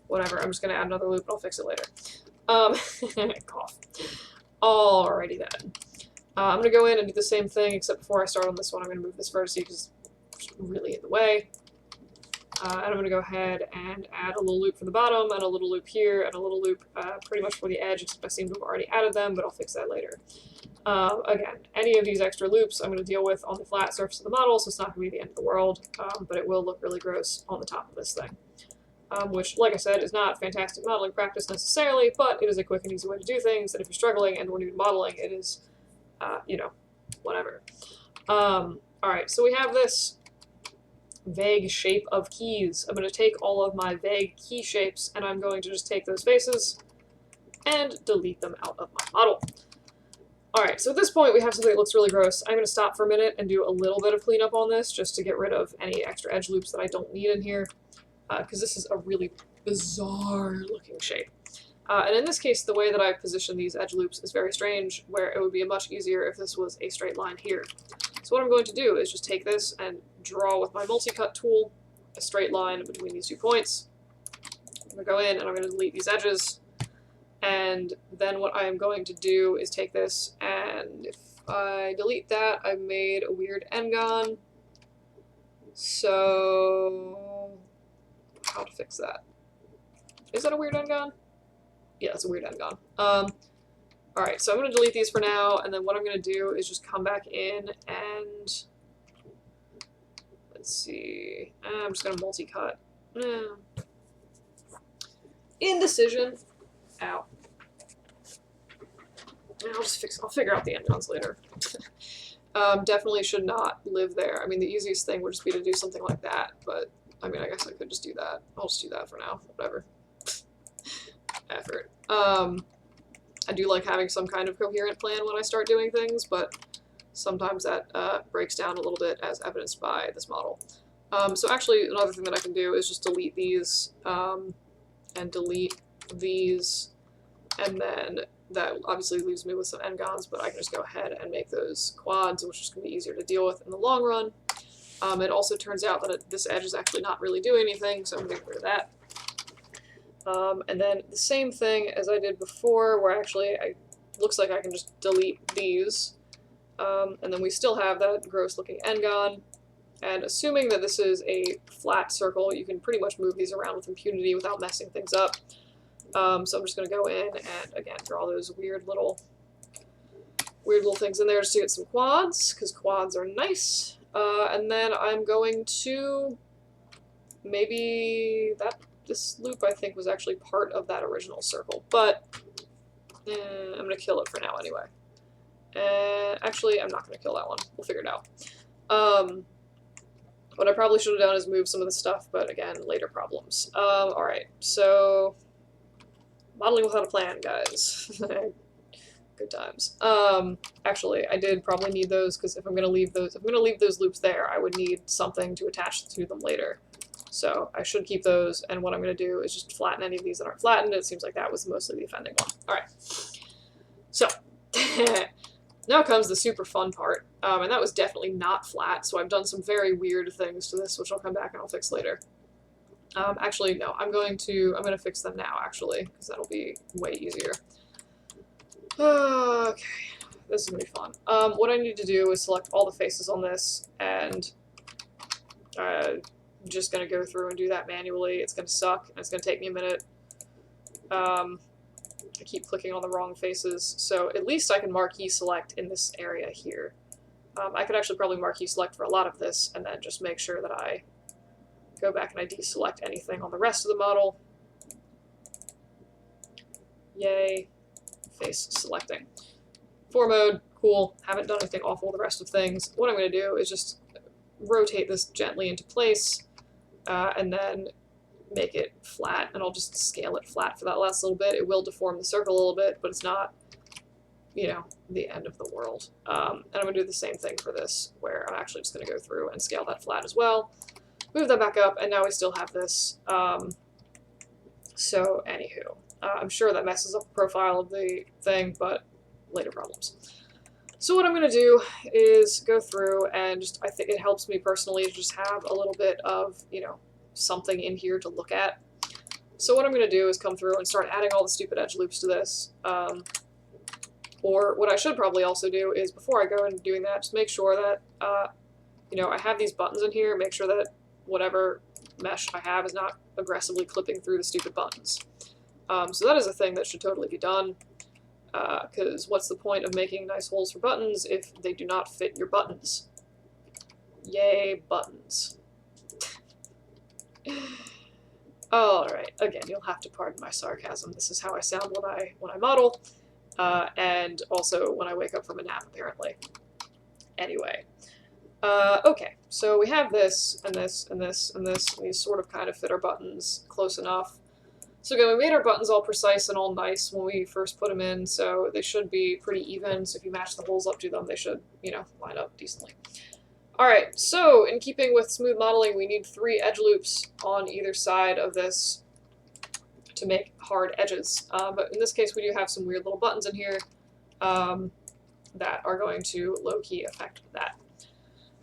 whatever, I'm just going to add another loop and I'll fix it later. Cough. Alrighty then. I'm going to go in and do the same thing, except before I start on this one, I'm going to move this vertice because it's really in the way. And I'm going to go ahead and add a little loop for the bottom, and a little loop here, and a little loop pretty much for the edge, except I seem to have already added them, but I'll fix that later. Again, any of these extra loops I'm going to deal with on the flat surface of the model, so it's not going to be the end of the world, but it will look really gross on the top of this thing. Which, like I said, is not fantastic modeling practice necessarily, but it is a quick and easy way to do things, and if you're struggling and we're new to modeling, it is, you know, whatever. Alright, so we have this vague shape of keys. I'm going to take all of my vague key shapes, and I'm going to just take those faces and delete them out of my model. Alright, so at this point we have something that looks really gross. I'm going to stop for a minute and do a little bit of cleanup on this, just to get rid of any extra edge loops that I don't need in here, because this is a really bizarre looking shape. And in this case, the way that I position these edge loops is very strange, where it would be much easier if this was a straight line here. So what I'm going to do is just take this and draw with my multi-cut tool a straight line between these 2 points. I'm going to go in and I'm going to delete these edges. And then what I'm going to do is take this, and if I delete that, I've made a weird n-gon. So how to fix that? Is that a weird n-gon? Yeah, it's a weird n-gon. Alright, so I'm going to delete these for now, and then what I'm going to do is just come back in and, let's see, I'm just going to multi-cut. Indecision. Ow. I'll figure out the n-gons later. Definitely should not live there. I mean, the easiest thing would just be to do something like that, but, I mean, I guess I could just do that. I'll just do that for now. Whatever. Effort. I do like having some kind of coherent plan when I start doing things, but sometimes that breaks down a little bit, as evidenced by this model. So actually, another thing that I can do is just delete these, and delete these, and then that obviously leaves me with some n-gons, but I can just go ahead and make those quads, which is going to be easier to deal with in the long run. It also turns out that this edge is actually not really doing anything, so I'm going to get rid of that. And then the same thing as I did before, where actually looks like I can just delete these, and then we still have that gross looking n-gon, and assuming that this is a flat circle, you can pretty much move these around with impunity without messing things up. So I'm just going to go in and again draw those weird little things in there just to get some quads, because quads are nice. And then I'm going to maybe this loop I think was actually part of that original circle, but I'm going to kill it for now anyway. Actually, I'm not going to kill that one. We'll figure it out. What I probably should have done is move some of the stuff, but again, later problems. Alright, so modeling without a plan, guys. Good times. Actually, I did probably need those, because if I'm going to leave those loops there, I would need something to attach to them later. So I should keep those, and what I'm going to do is just flatten any of these that aren't flattened. It seems like that was mostly the offending one. Alright, so now comes the super fun part, and that was definitely not flat, so I've done some very weird things to this, which I'll come back and I'll fix later. Actually, no, I'm going to fix them now, actually, because that'll be way easier. Okay, this is going to be fun. What I need to do is select all the faces on this, and I'm just going to go through and do that manually. It's going to suck, and it's going to take me a minute. I keep clicking on the wrong faces, so at least I can marquee select in this area here. I could actually probably marquee select for a lot of this, and then just make sure that I go back and I deselect anything on the rest of the model. Yay. Face selecting. For mode, cool. Haven't done anything awful with the rest of things. What I'm going to do is just rotate this gently into place, and then make it flat, and I'll just scale it flat for that last little bit. It will deform the circle a little bit, but it's not, you know, the end of the world. And I'm going to do the same thing for this, where I'm actually just going to go through and scale that flat as well. Move that back up, and now we still have this. So, anywho, I'm sure that messes up the profile of the thing, but later problems. So what I'm going to do is go through and just, I think it helps me personally to just have a little bit of, you know, something in here to look at. So what I'm going to do is come through and start adding all the stupid edge loops to this. Or what I should probably also do is, before I go into doing that, just make sure that, you know, I have these buttons in here, make sure that whatever mesh I have is not aggressively clipping through the stupid buttons. So that is a thing that should totally be done, because what's the point of making nice holes for buttons if they do not fit your buttons? Yay, buttons. Alright, again, you'll have to pardon my sarcasm. This is how I sound when I model, and also when I wake up from a nap, apparently. Anyway. Okay, so we have this, and this, and this, and this, and these sort of kind of fit our buttons close enough. So again, we made our buttons all precise and all nice when we first put them in, so they should be pretty even, so if you match the holes up to them, they should, you know, line up decently. Alright, so in keeping with smooth modeling, we need 3 edge loops on either side of this to make hard edges. But in this case, we do have some weird little buttons in here that are going to low-key affect that.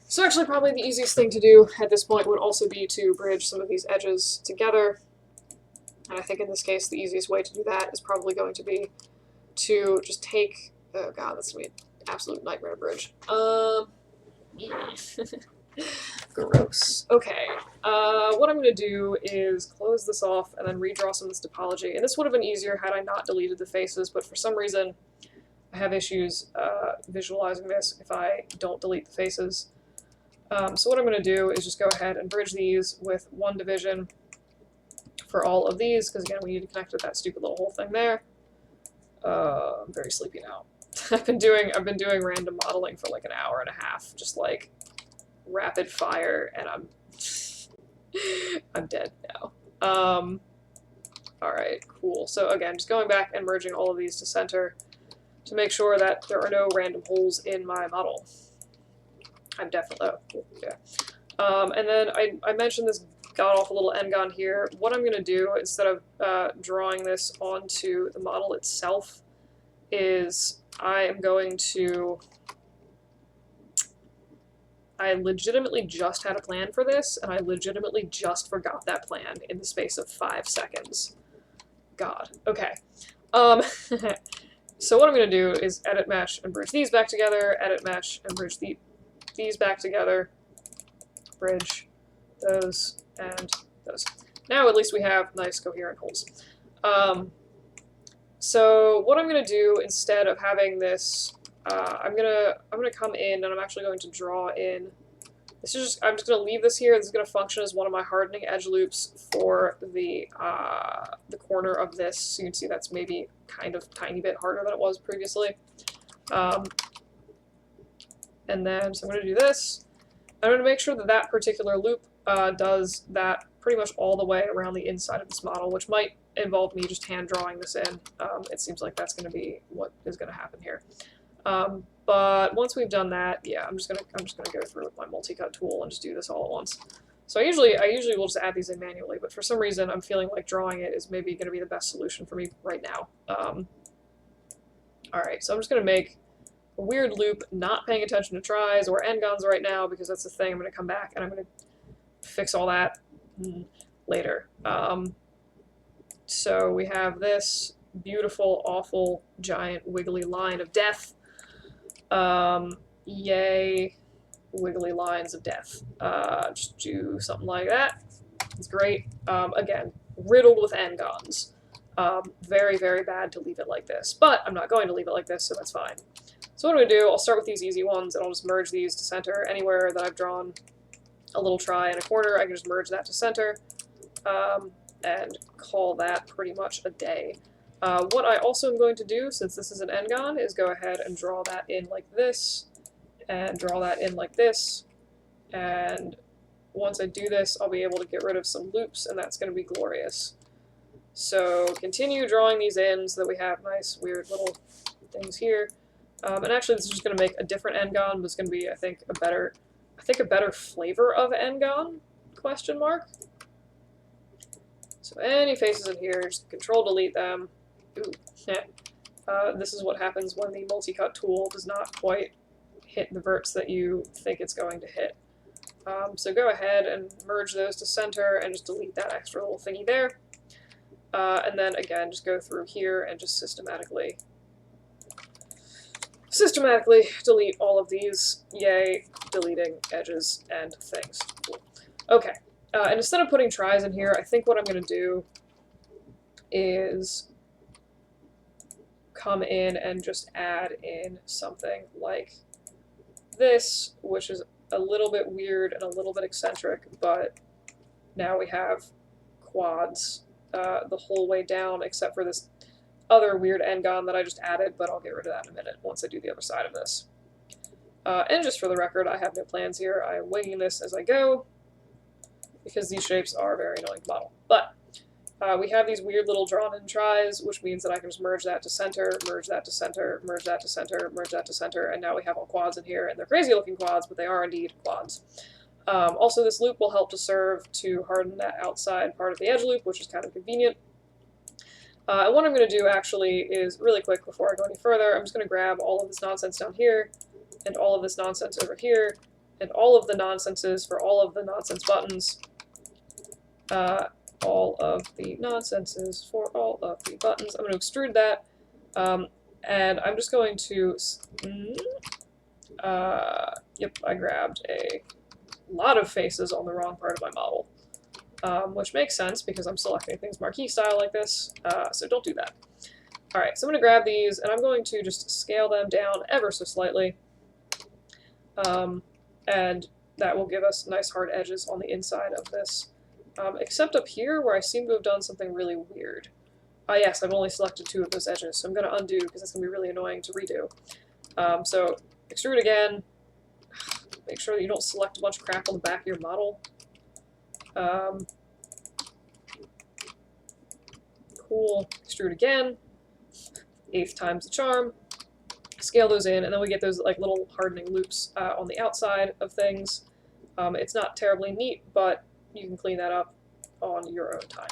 So actually probably the easiest thing to do at this point would also be to bridge some of these edges together. And I think in this case the easiest way to do that is probably going to be to just take... Oh god, that's going to be an absolute nightmare to bridge. Gross. Okay, what I'm going to do is close this off and then redraw some of this topology. And this would have been easier had I not deleted the faces, but for some reason I have issues visualizing this if I don't delete the faces. So what I'm going to do is just go ahead and bridge these with 1 division for all of these, because again we need to connect with that stupid little hole thing there. I'm very sleepy now. I've been doing random modeling for like an hour and a half, just like rapid fire, and I'm dead now. Alright, cool. So again, just going back and merging all of these to center to make sure that there are no random holes in my model. I'm definitely, oh, cool, yeah. And then I mentioned this god-awful little n-gon here. What I'm going to do, instead of drawing this onto the model itself, is I am going to... I legitimately just had a plan for this, and I legitimately just forgot that plan in the space of 5 seconds. God. Okay. So what I'm going to do is edit, mesh, and bridge these back together, edit, mesh, and bridge these back together, bridge those, and those. Now at least we have nice coherent holes. So what I'm going to do instead of having this, I'm gonna come in and I'm actually going to draw in. This is just, I'm just going to leave this here. This is going to function as one of my hardening edge loops for the corner of this. So you can see that's maybe kind of tiny bit harder than it was previously. And then, so I'm going to do this. I'm going to make sure that that particular loop does that pretty much all the way around the inside of this model, which might involve me just hand drawing this in. It seems like that's going to be what is going to happen here. But once we've done that, yeah, I'm just gonna go through with my multi-cut tool and just do this all at once. So I usually will just add these in manually, but for some reason I'm feeling like drawing it is maybe going to be the best solution for me right now. Alright, so I'm just going to make a weird loop, not paying attention to tries or n-gons right now, because that's the thing. I'm going to come back and I'm going to fix all that later. So we have this beautiful, awful, giant, wiggly line of death. Yay, wiggly lines of death. Just do something like that. It's great. Again, riddled with n-gons. Very, very bad to leave it like this, but I'm not going to leave it like this, so that's fine. So what I'm going to do, I'll start with these easy ones, and I'll just merge these to center. Anywhere that I've drawn a little try in a corner, I can just merge that to center, and call that pretty much a day. What I also am going to do, since this is an n-gon, is go ahead and draw that in like this, and draw that in like this, and once I do this, I'll be able to get rid of some loops, and that's going to be glorious. So continue drawing these in so that we have nice, weird little things here. And actually, this is just going to make a different n-gon, but it's going to be, I think, a better flavor of n-gon, question mark. So any faces in here, just control delete them. Ooh, this is what happens when the multi-cut tool does not quite hit the verts that you think it's going to hit. So go ahead and merge those to center and just delete that extra little thingy there. And then again, just go through here and just systematically delete all of these. Yay, deleting edges and things. Cool. Okay, And instead of putting tries in here, I think what I'm going to do is come in and just add in something like this, which is a little bit weird and a little bit eccentric, but now we have quads the whole way down except for this other weird n-gon that I just added, but I'll get rid of that in a minute once I do the other side of this. And just for the record, I have no plans here. I am winging this as I go because these shapes are very annoying to model. But we have these weird little drawn-in tries, which means that I can just merge that to center, merge that to center, merge that to center, merge that to center, and now we have all quads in here, and they're crazy-looking quads, but they are indeed quads. Also, this loop will help to serve to harden that outside part of the edge loop, which is kind of convenient. And what I'm going to do, actually, is really quick before I go any further, I'm just going to grab all of this nonsense down here, and all of this nonsense over here, and all of the nonsenses for all of the nonsense buttons. All of the nonsenses for all of the buttons. I'm going to extrude that, and I'm just going to, yep, I grabbed a lot of faces on the wrong part of my model, which makes sense because I'm selecting things marquee style like this, so don't do that. Alright, so I'm going to grab these, and I'm going to just scale them down ever so slightly, and that will give us nice hard edges on the inside of this. Except up here, where I seem to have done something really weird. Yes, I've only selected 2 of those edges, so I'm going to undo, because it's going to be really annoying to redo. So, extrude again. Make sure that you don't select a bunch of crap on the back of your model. Cool. Extrude again. 8th time's the charm. Scale those in, and then we get those like little hardening loops on the outside of things. It's not terribly neat, but you can clean that up on your own time.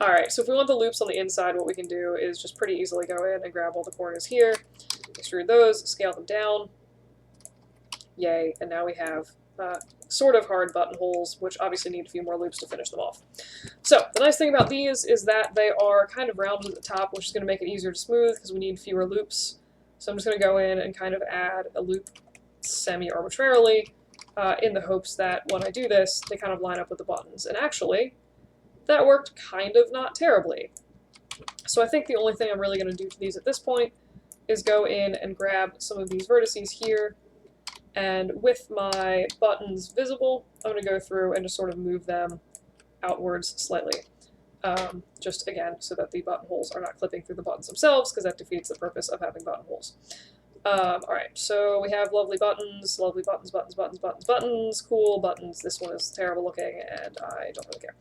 Alright, so if we want the loops on the inside, what we can do is just pretty easily go in and grab all the corners here, extrude those, scale them down. Yay, and now we have sort of hard buttonholes, which obviously need a few more loops to finish them off. So, the nice thing about these is that they are kind of rounded at the top, which is going to make it easier to smooth because we need fewer loops. So I'm just going to go in and kind of add a loop semi-arbitrarily, in the hopes that when I do this, they kind of line up with the buttons. And actually, that worked kind of not terribly. So I think the only thing I'm really going to do to these at this point is go in and grab some of these vertices here, and with my buttons visible, I'm going to go through and just sort of move them outwards slightly. Just again, so that the buttonholes are not clipping through the buttons themselves, because that defeats the purpose of having buttonholes. Alright, so we have lovely buttons, buttons, buttons, buttons, buttons, cool buttons. This one is terrible looking, and I don't really care.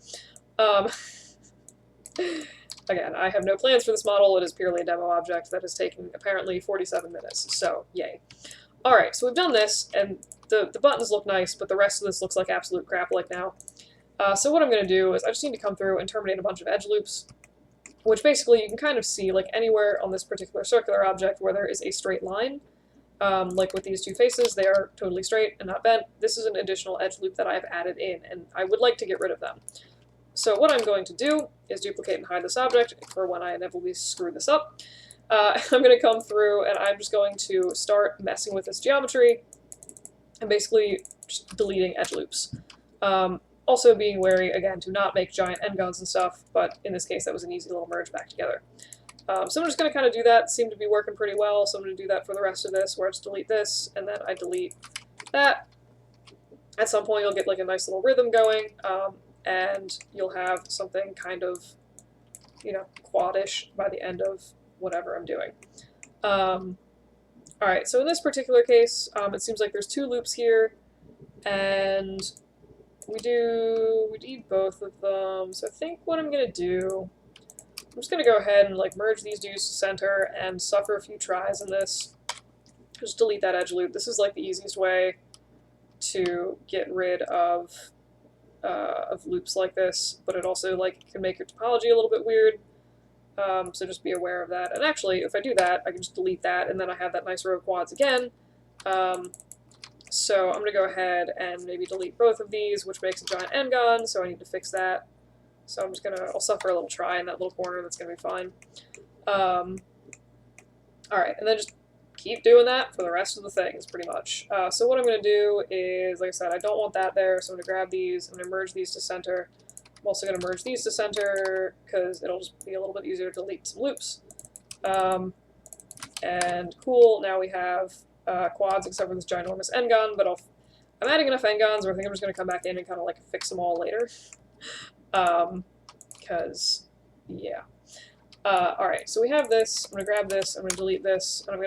Again, I have no plans for this model. It is purely a demo object that has taken apparently 47 minutes, so yay. Alright, so we've done this, and the buttons look nice, but the rest of this looks like absolute crap like now. So what I'm going to do is I just need to come through and terminate a bunch of edge loops, which basically you can kind of see like anywhere on this particular circular object where there is a straight line. Like with these 2 faces, they are totally straight and not bent. This is an additional edge loop that I have added in, and I would like to get rid of them. So what I'm going to do is duplicate and hide this object for when I inevitably screw this up. I'm going to come through and I'm just going to start messing with this geometry and basically just deleting edge loops. Also being wary, again, to not make giant n-gons and stuff, but in this case that was an easy little merge back together. So I'm just going to kind of do that. Seemed to be working pretty well, so I'm going to do that for the rest of this, where I just delete this, and then I delete that. At some point you'll get like a nice little rhythm going, and you'll have something kind of, you know, quad-ish by the end of whatever I'm doing. Alright, so in this particular case, it seems like there's 2 loops here, and we need both of them, so I think what I'm going to do, I'm just going to go ahead and like merge these dudes to center and suffer a few tries in this. Just delete that edge loop. This is like the easiest way to get rid of loops like this, but it also like can make your topology a little bit weird. So just be aware of that. And actually, if I do that, I can just delete that, and then I have that nice row of quads again. So I'm going to go ahead and maybe delete both of these, which makes a giant n-gon, so I need to fix that. So I'm just going to, I'll suffer a little try in that little corner, that's going to be fine. Alright, and then just keep doing that for the rest of the things, pretty much. So what I'm going to do is, like I said, I don't want that there, so I'm going to grab these, I'm going to merge these to center. I'm also going to merge these to center, because it'll just be a little bit easier to delete some loops. And cool, now we have quads except for this ginormous end gun, but I'm adding enough end guns where I think I'm just going to come back in and kind of like fix them all later. Because, yeah. Alright, so we have this, I'm going to grab this, I'm going to delete this, and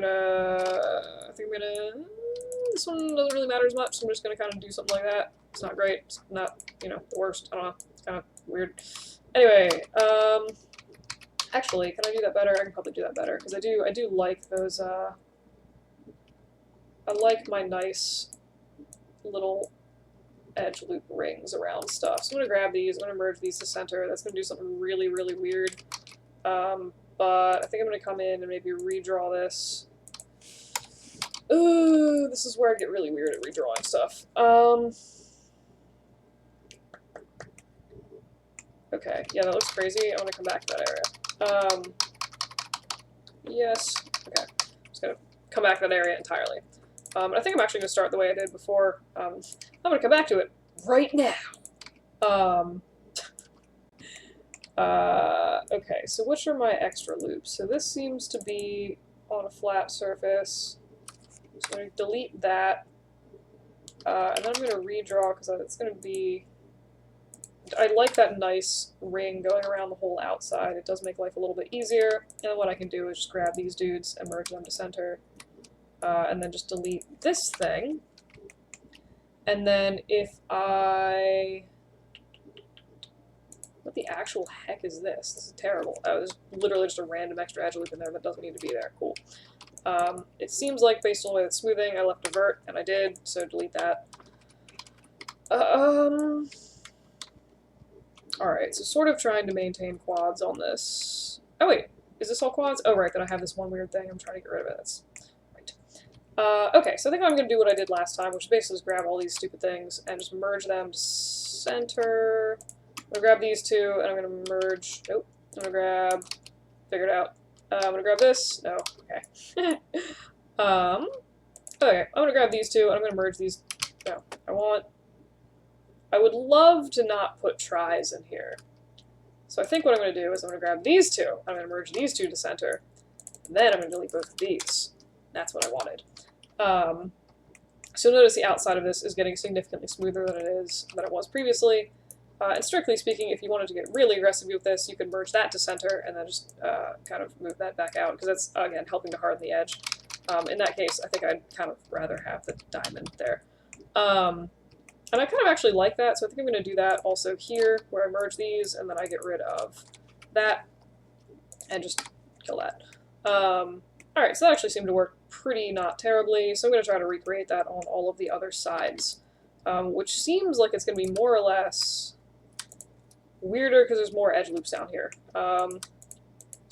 this one doesn't really matter as much, so I'm just going to kind of do something like that. It's not great, it's not, you know, the worst, I don't know, it's kind of weird. Anyway, actually, can I do that better? I can probably do that better, because I do like those, I like my nice little edge loop rings around stuff. So I'm going to grab these, I'm going to merge these to center. That's going to do something really, really weird. But I think I'm going to come in and maybe redraw this. Ooh, this is where I get really weird at redrawing stuff. Okay, yeah, that looks crazy. I want to come back to that area. Yes, okay. I'm just going to come back to that area entirely. I think I'm actually going to start the way I did before. I'm going to come back to it right now. Okay, so which are my extra loops? So this seems to be on a flat surface. I'm just going to delete that. And then I'm going to redraw because it's going to be... I like that nice ring going around the whole outside. It does make life a little bit easier. And what I can do is just grab these dudes and merge them to center. And then just delete this thing. And then if I... What the actual heck is this? This is terrible. Oh, there's literally just a random extra edge loop in there that doesn't need to be there. Cool. It seems like based on the way it's smoothing, I left a vert, and I did, so delete that. Alright, so sort of trying to maintain quads on this. Oh wait, is this all quads? Oh right, then I have this one weird thing. I'm trying to get rid of it. That's right. Okay, so I think I'm going to do what I did last time, which basically is grab all these stupid things and just merge them to center. I'm going to grab these two, and I'm going to merge... Nope. I'm going to grab... Figure it out. I'm going to grab this. No. Okay. Okay. I'm going to grab these two, and I'm going to merge these... No. I would love to not put tries in here. So I think what I'm going to do is I'm going to grab these two, I'm going to merge these two to center, and then I'm going to delete both of these. That's what I wanted. So notice the outside of this is getting significantly smoother than it was previously. And strictly speaking, if you wanted to get really aggressive with this, you could merge that to center and then just kind of move that back out, because that's, again, helping to harden the edge. In that case, I think I'd kind of rather have the diamond there. And I kind of actually like that, so I think I'm going to do that also here, where I merge these, and then I get rid of that, and just kill that. Alright, so that actually seemed to work pretty not terribly, so I'm going to try to recreate that on all of the other sides, which seems like it's going to be more or less... weirder because there's more edge loops down here. So I'm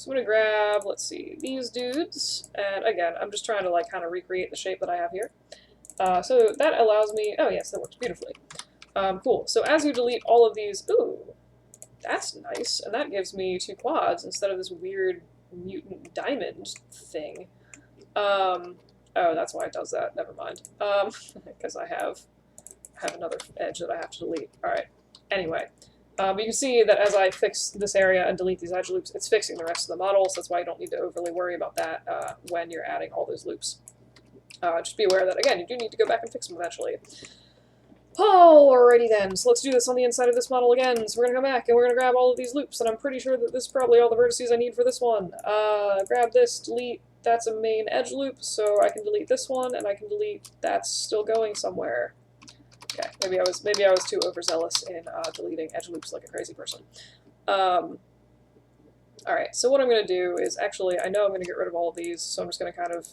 going to grab, let's see, these dudes, and again, I'm just trying to like kind of recreate the shape that I have here. So that allows me, oh yes, that works beautifully. Cool, so as you delete all of these, ooh, that's nice, and that gives me two quads instead of this weird mutant diamond thing. Oh, that's why it does that, never mind. Because I have another edge that I have to delete. Alright, anyway. You can see that as I fix this area and delete these edge loops, it's fixing the rest of the model, so that's why you don't need to overly worry about that when you're adding all those loops. Just be aware that, again, you do need to go back and fix them eventually. Alrighty then, so let's do this on the inside of this model again. So we're going to come back and we're going to grab all of these loops, and I'm pretty sure that this is probably all the vertices I need for this one. Grab this, delete, that's a main edge loop, so I can delete this one, and I can delete that's still going somewhere. Okay, maybe I was too overzealous in deleting edge loops like a crazy person. Alright, so what I'm going to do is actually, I know I'm going to get rid of all of these, so I'm just going to kind of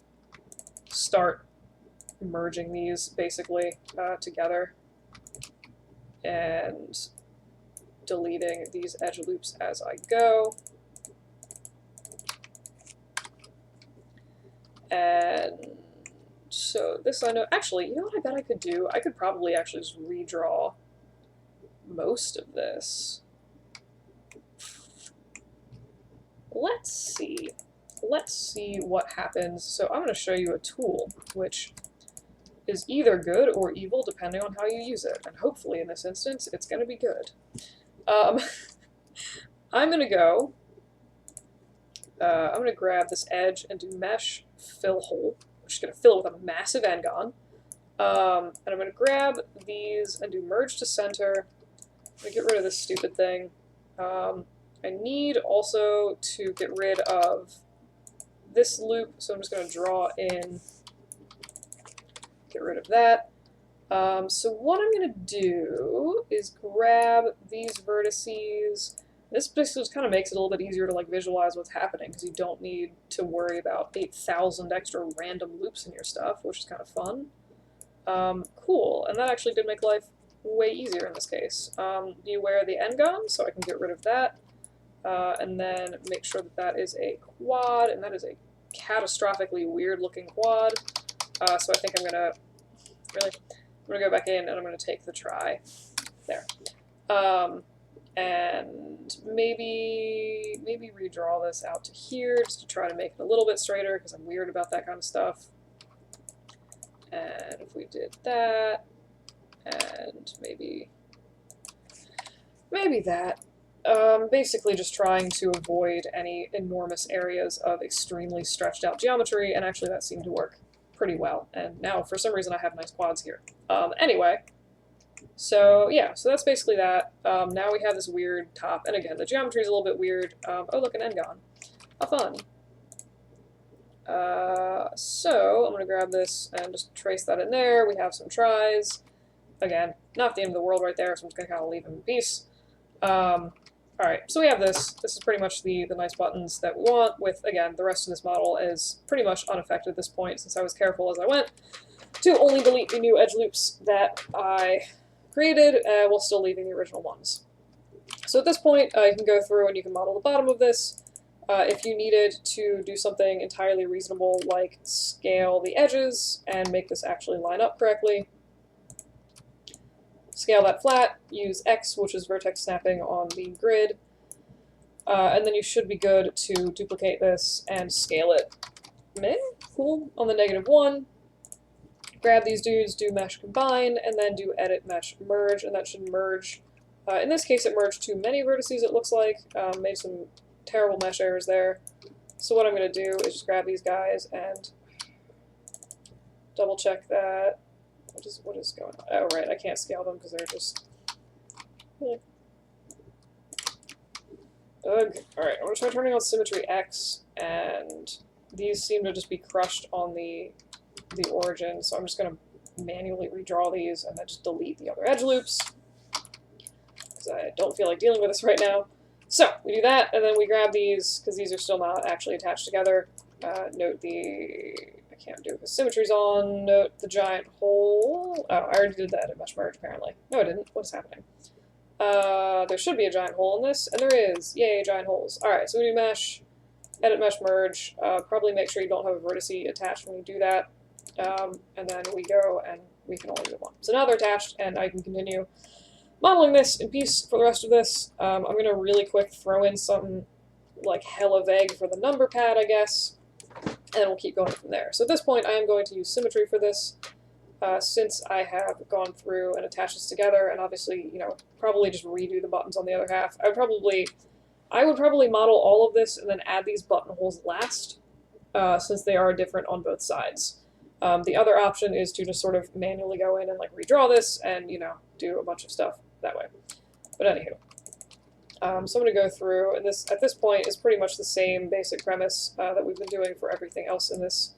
start merging these basically together and deleting these edge loops as I go. And so this I know, actually, you know what I bet I could do? I could probably actually just redraw most of this. Let's see. let's see what happens. So I'm going to show you a tool, which is either good or evil depending on how you use it. And hopefully in this instance, it's going to be good. I'm going to go, I'm going to grab this edge and do mesh fill hole. I'm just going to fill it with a massive n-gon. And I'm going to grab these and do merge to center. I'm going to get rid of this stupid thing. I need also to get rid of this loop, so I'm just going to draw in, get rid of that. So what I'm going to do is grab these vertices. This basically just kind of makes it a little bit easier to like visualize what's happening, because you don't need to worry about 8,000 extra random loops in your stuff, which is kind of fun. Cool, and that actually did make life way easier in this case. Beware the n-gon, so I can get rid of that. And then make sure that that is a quad, and that is a catastrophically weird looking quad. So I think I'm gonna go back in and I'm gonna take the try there. And maybe redraw this out to here just to try to make it a little bit straighter, because I'm weird about that kind of stuff. And if we did that, and maybe that. Basically just trying to avoid any enormous areas of extremely stretched out geometry, and actually that seemed to work pretty well. And now for some reason I have nice quads here. Anyway, so yeah, so that's basically that. Now we have this weird top, and again, the geometry is a little bit weird. Oh look, an n-gon. How fun. So I'm going to grab this and just trace that in there. We have some tries. Again, not the end of the world right there, so I'm just going to kind of leave them in peace. Alright, so we have this. This is pretty much the nice buttons that we want, with, again, the rest of this model is pretty much unaffected at this point, since I was careful as I went to only delete the new edge loops that I created, while still leaving the original ones. So at this point, you can go through and you can model the bottom of this. If you needed to do something entirely reasonable, like scale the edges and make this actually line up correctly, scale that flat, use X, which is vertex snapping on the grid, and then you should be good to duplicate this and scale it min, cool, on the -1. Grab these dudes, do mesh combine, and then do edit mesh merge, and that should merge. In this case, it merged too many vertices, it looks like. Made some terrible mesh errors there. So what I'm going to do is just grab these guys and double check that. What is going on? Oh, right, I can't scale them because they're just... Ugh. Alright, I'm going to try turning on Symmetry X, and these seem to just be crushed on the origin, so I'm just going to manually redraw these and then just delete the other edge loops, because I don't feel like dealing with this right now. So, we do that, and then we grab these, because these are still not actually attached together. Note the... I can't do it because symmetry's on. Note the giant hole. Oh, I already did that in mesh merge, apparently. No, I didn't. What's happening? There should be a giant hole in this, and there is. Yay, giant holes. Alright, so we do mesh, edit mesh merge. Probably make sure you don't have a vertice attached when you do that. And then we go, and we can only do one. So now they're attached, and I can continue modeling this in peace for the rest of this. I'm going to really quick throw in something like hella vague for the number pad, I guess. And we'll keep going from there. So at this point, I am going to use symmetry for this, since I have gone through and attached this together, and obviously, you know, probably just redo the buttons on the other half. I would probably model all of this and then add these buttonholes last, since they are different on both sides. The other option is to just sort of manually go in and like redraw this and, you know, do a bunch of stuff that way. But anywho. So I'm going to go through, and this at this point is pretty much the same basic premise that we've been doing for everything else in this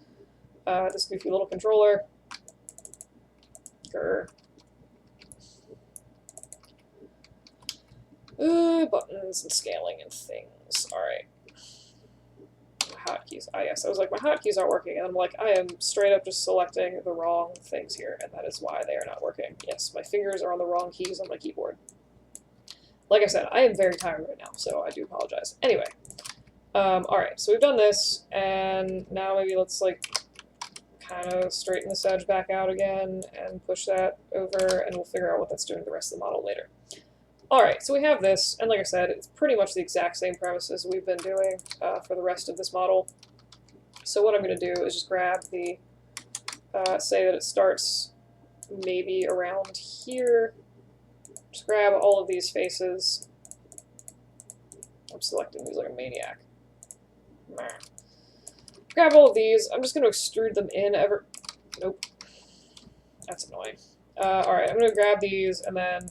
this goofy little controller. Grr. Buttons and scaling and things. Alright. Hotkeys. Ah, yes, I was like, my hotkeys aren't working, and I'm like, I am straight up just selecting the wrong things here, and that is why they are not working. Yes, my fingers are on the wrong keys on my keyboard. Like I said, I am very tired right now, so I do apologize. Anyway, alright, so we've done this, and now maybe let's, like, kind of straighten this edge back out again, and push that over, and we'll figure out what that's doing to the rest of the model later. Alright, so we have this, and like I said, it's pretty much the exact same premises we've been doing for the rest of this model. So what I'm going to do is just grab the, say that it starts maybe around here. Just grab all of these faces. I'm selecting these like a maniac. Grab all of these. I'm just going to extrude them in Nope. That's annoying. Alright, I'm going to grab these and then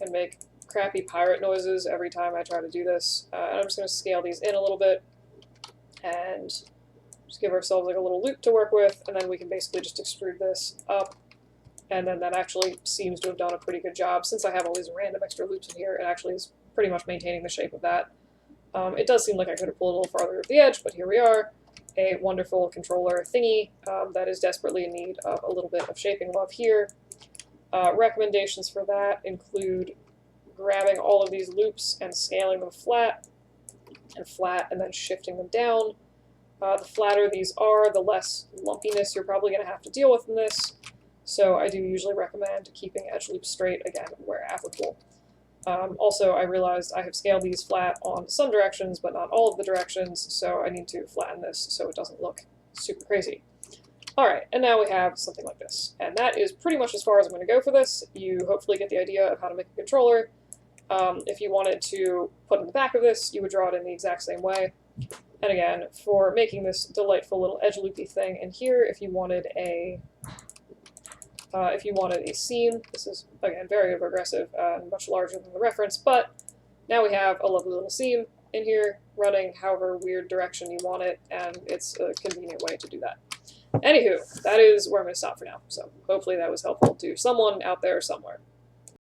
and make crappy pirate noises every time I try to do this. And I'm just going to scale these in a little bit and just give ourselves like a little loop to work with, and then we can basically just extrude this up, and then that actually seems to have done a pretty good job. Since I have all these random extra loops in here, it actually is pretty much maintaining the shape of that. It does seem like I could have pulled a little farther at the edge, but here we are. A wonderful controller thingy that is desperately in need of a little bit of shaping love here. Recommendations for that include grabbing all of these loops and scaling them flat, and then shifting them down. The flatter these are, the less lumpiness you're probably going to have to deal with in this. So I do usually recommend keeping edge loops straight, again, where applicable. Also, I realized I have scaled these flat on some directions, but not all of the directions, so I need to flatten this so it doesn't look super crazy. Alright, and now we have something like this. And that is pretty much as far as I'm going to go for this. You hopefully get the idea of how to make a controller. If you wanted to put in the back of this, you would draw it in the exact same way. And again, for making this delightful little edge loopy thing in here, if you wanted a seam, this is, again, very aggressive and much larger than the reference, but now we have a lovely little seam in here running however weird direction you want it, and it's a convenient way to do that. Anywho, that is where I'm going to stop for now, so hopefully that was helpful to someone out there somewhere.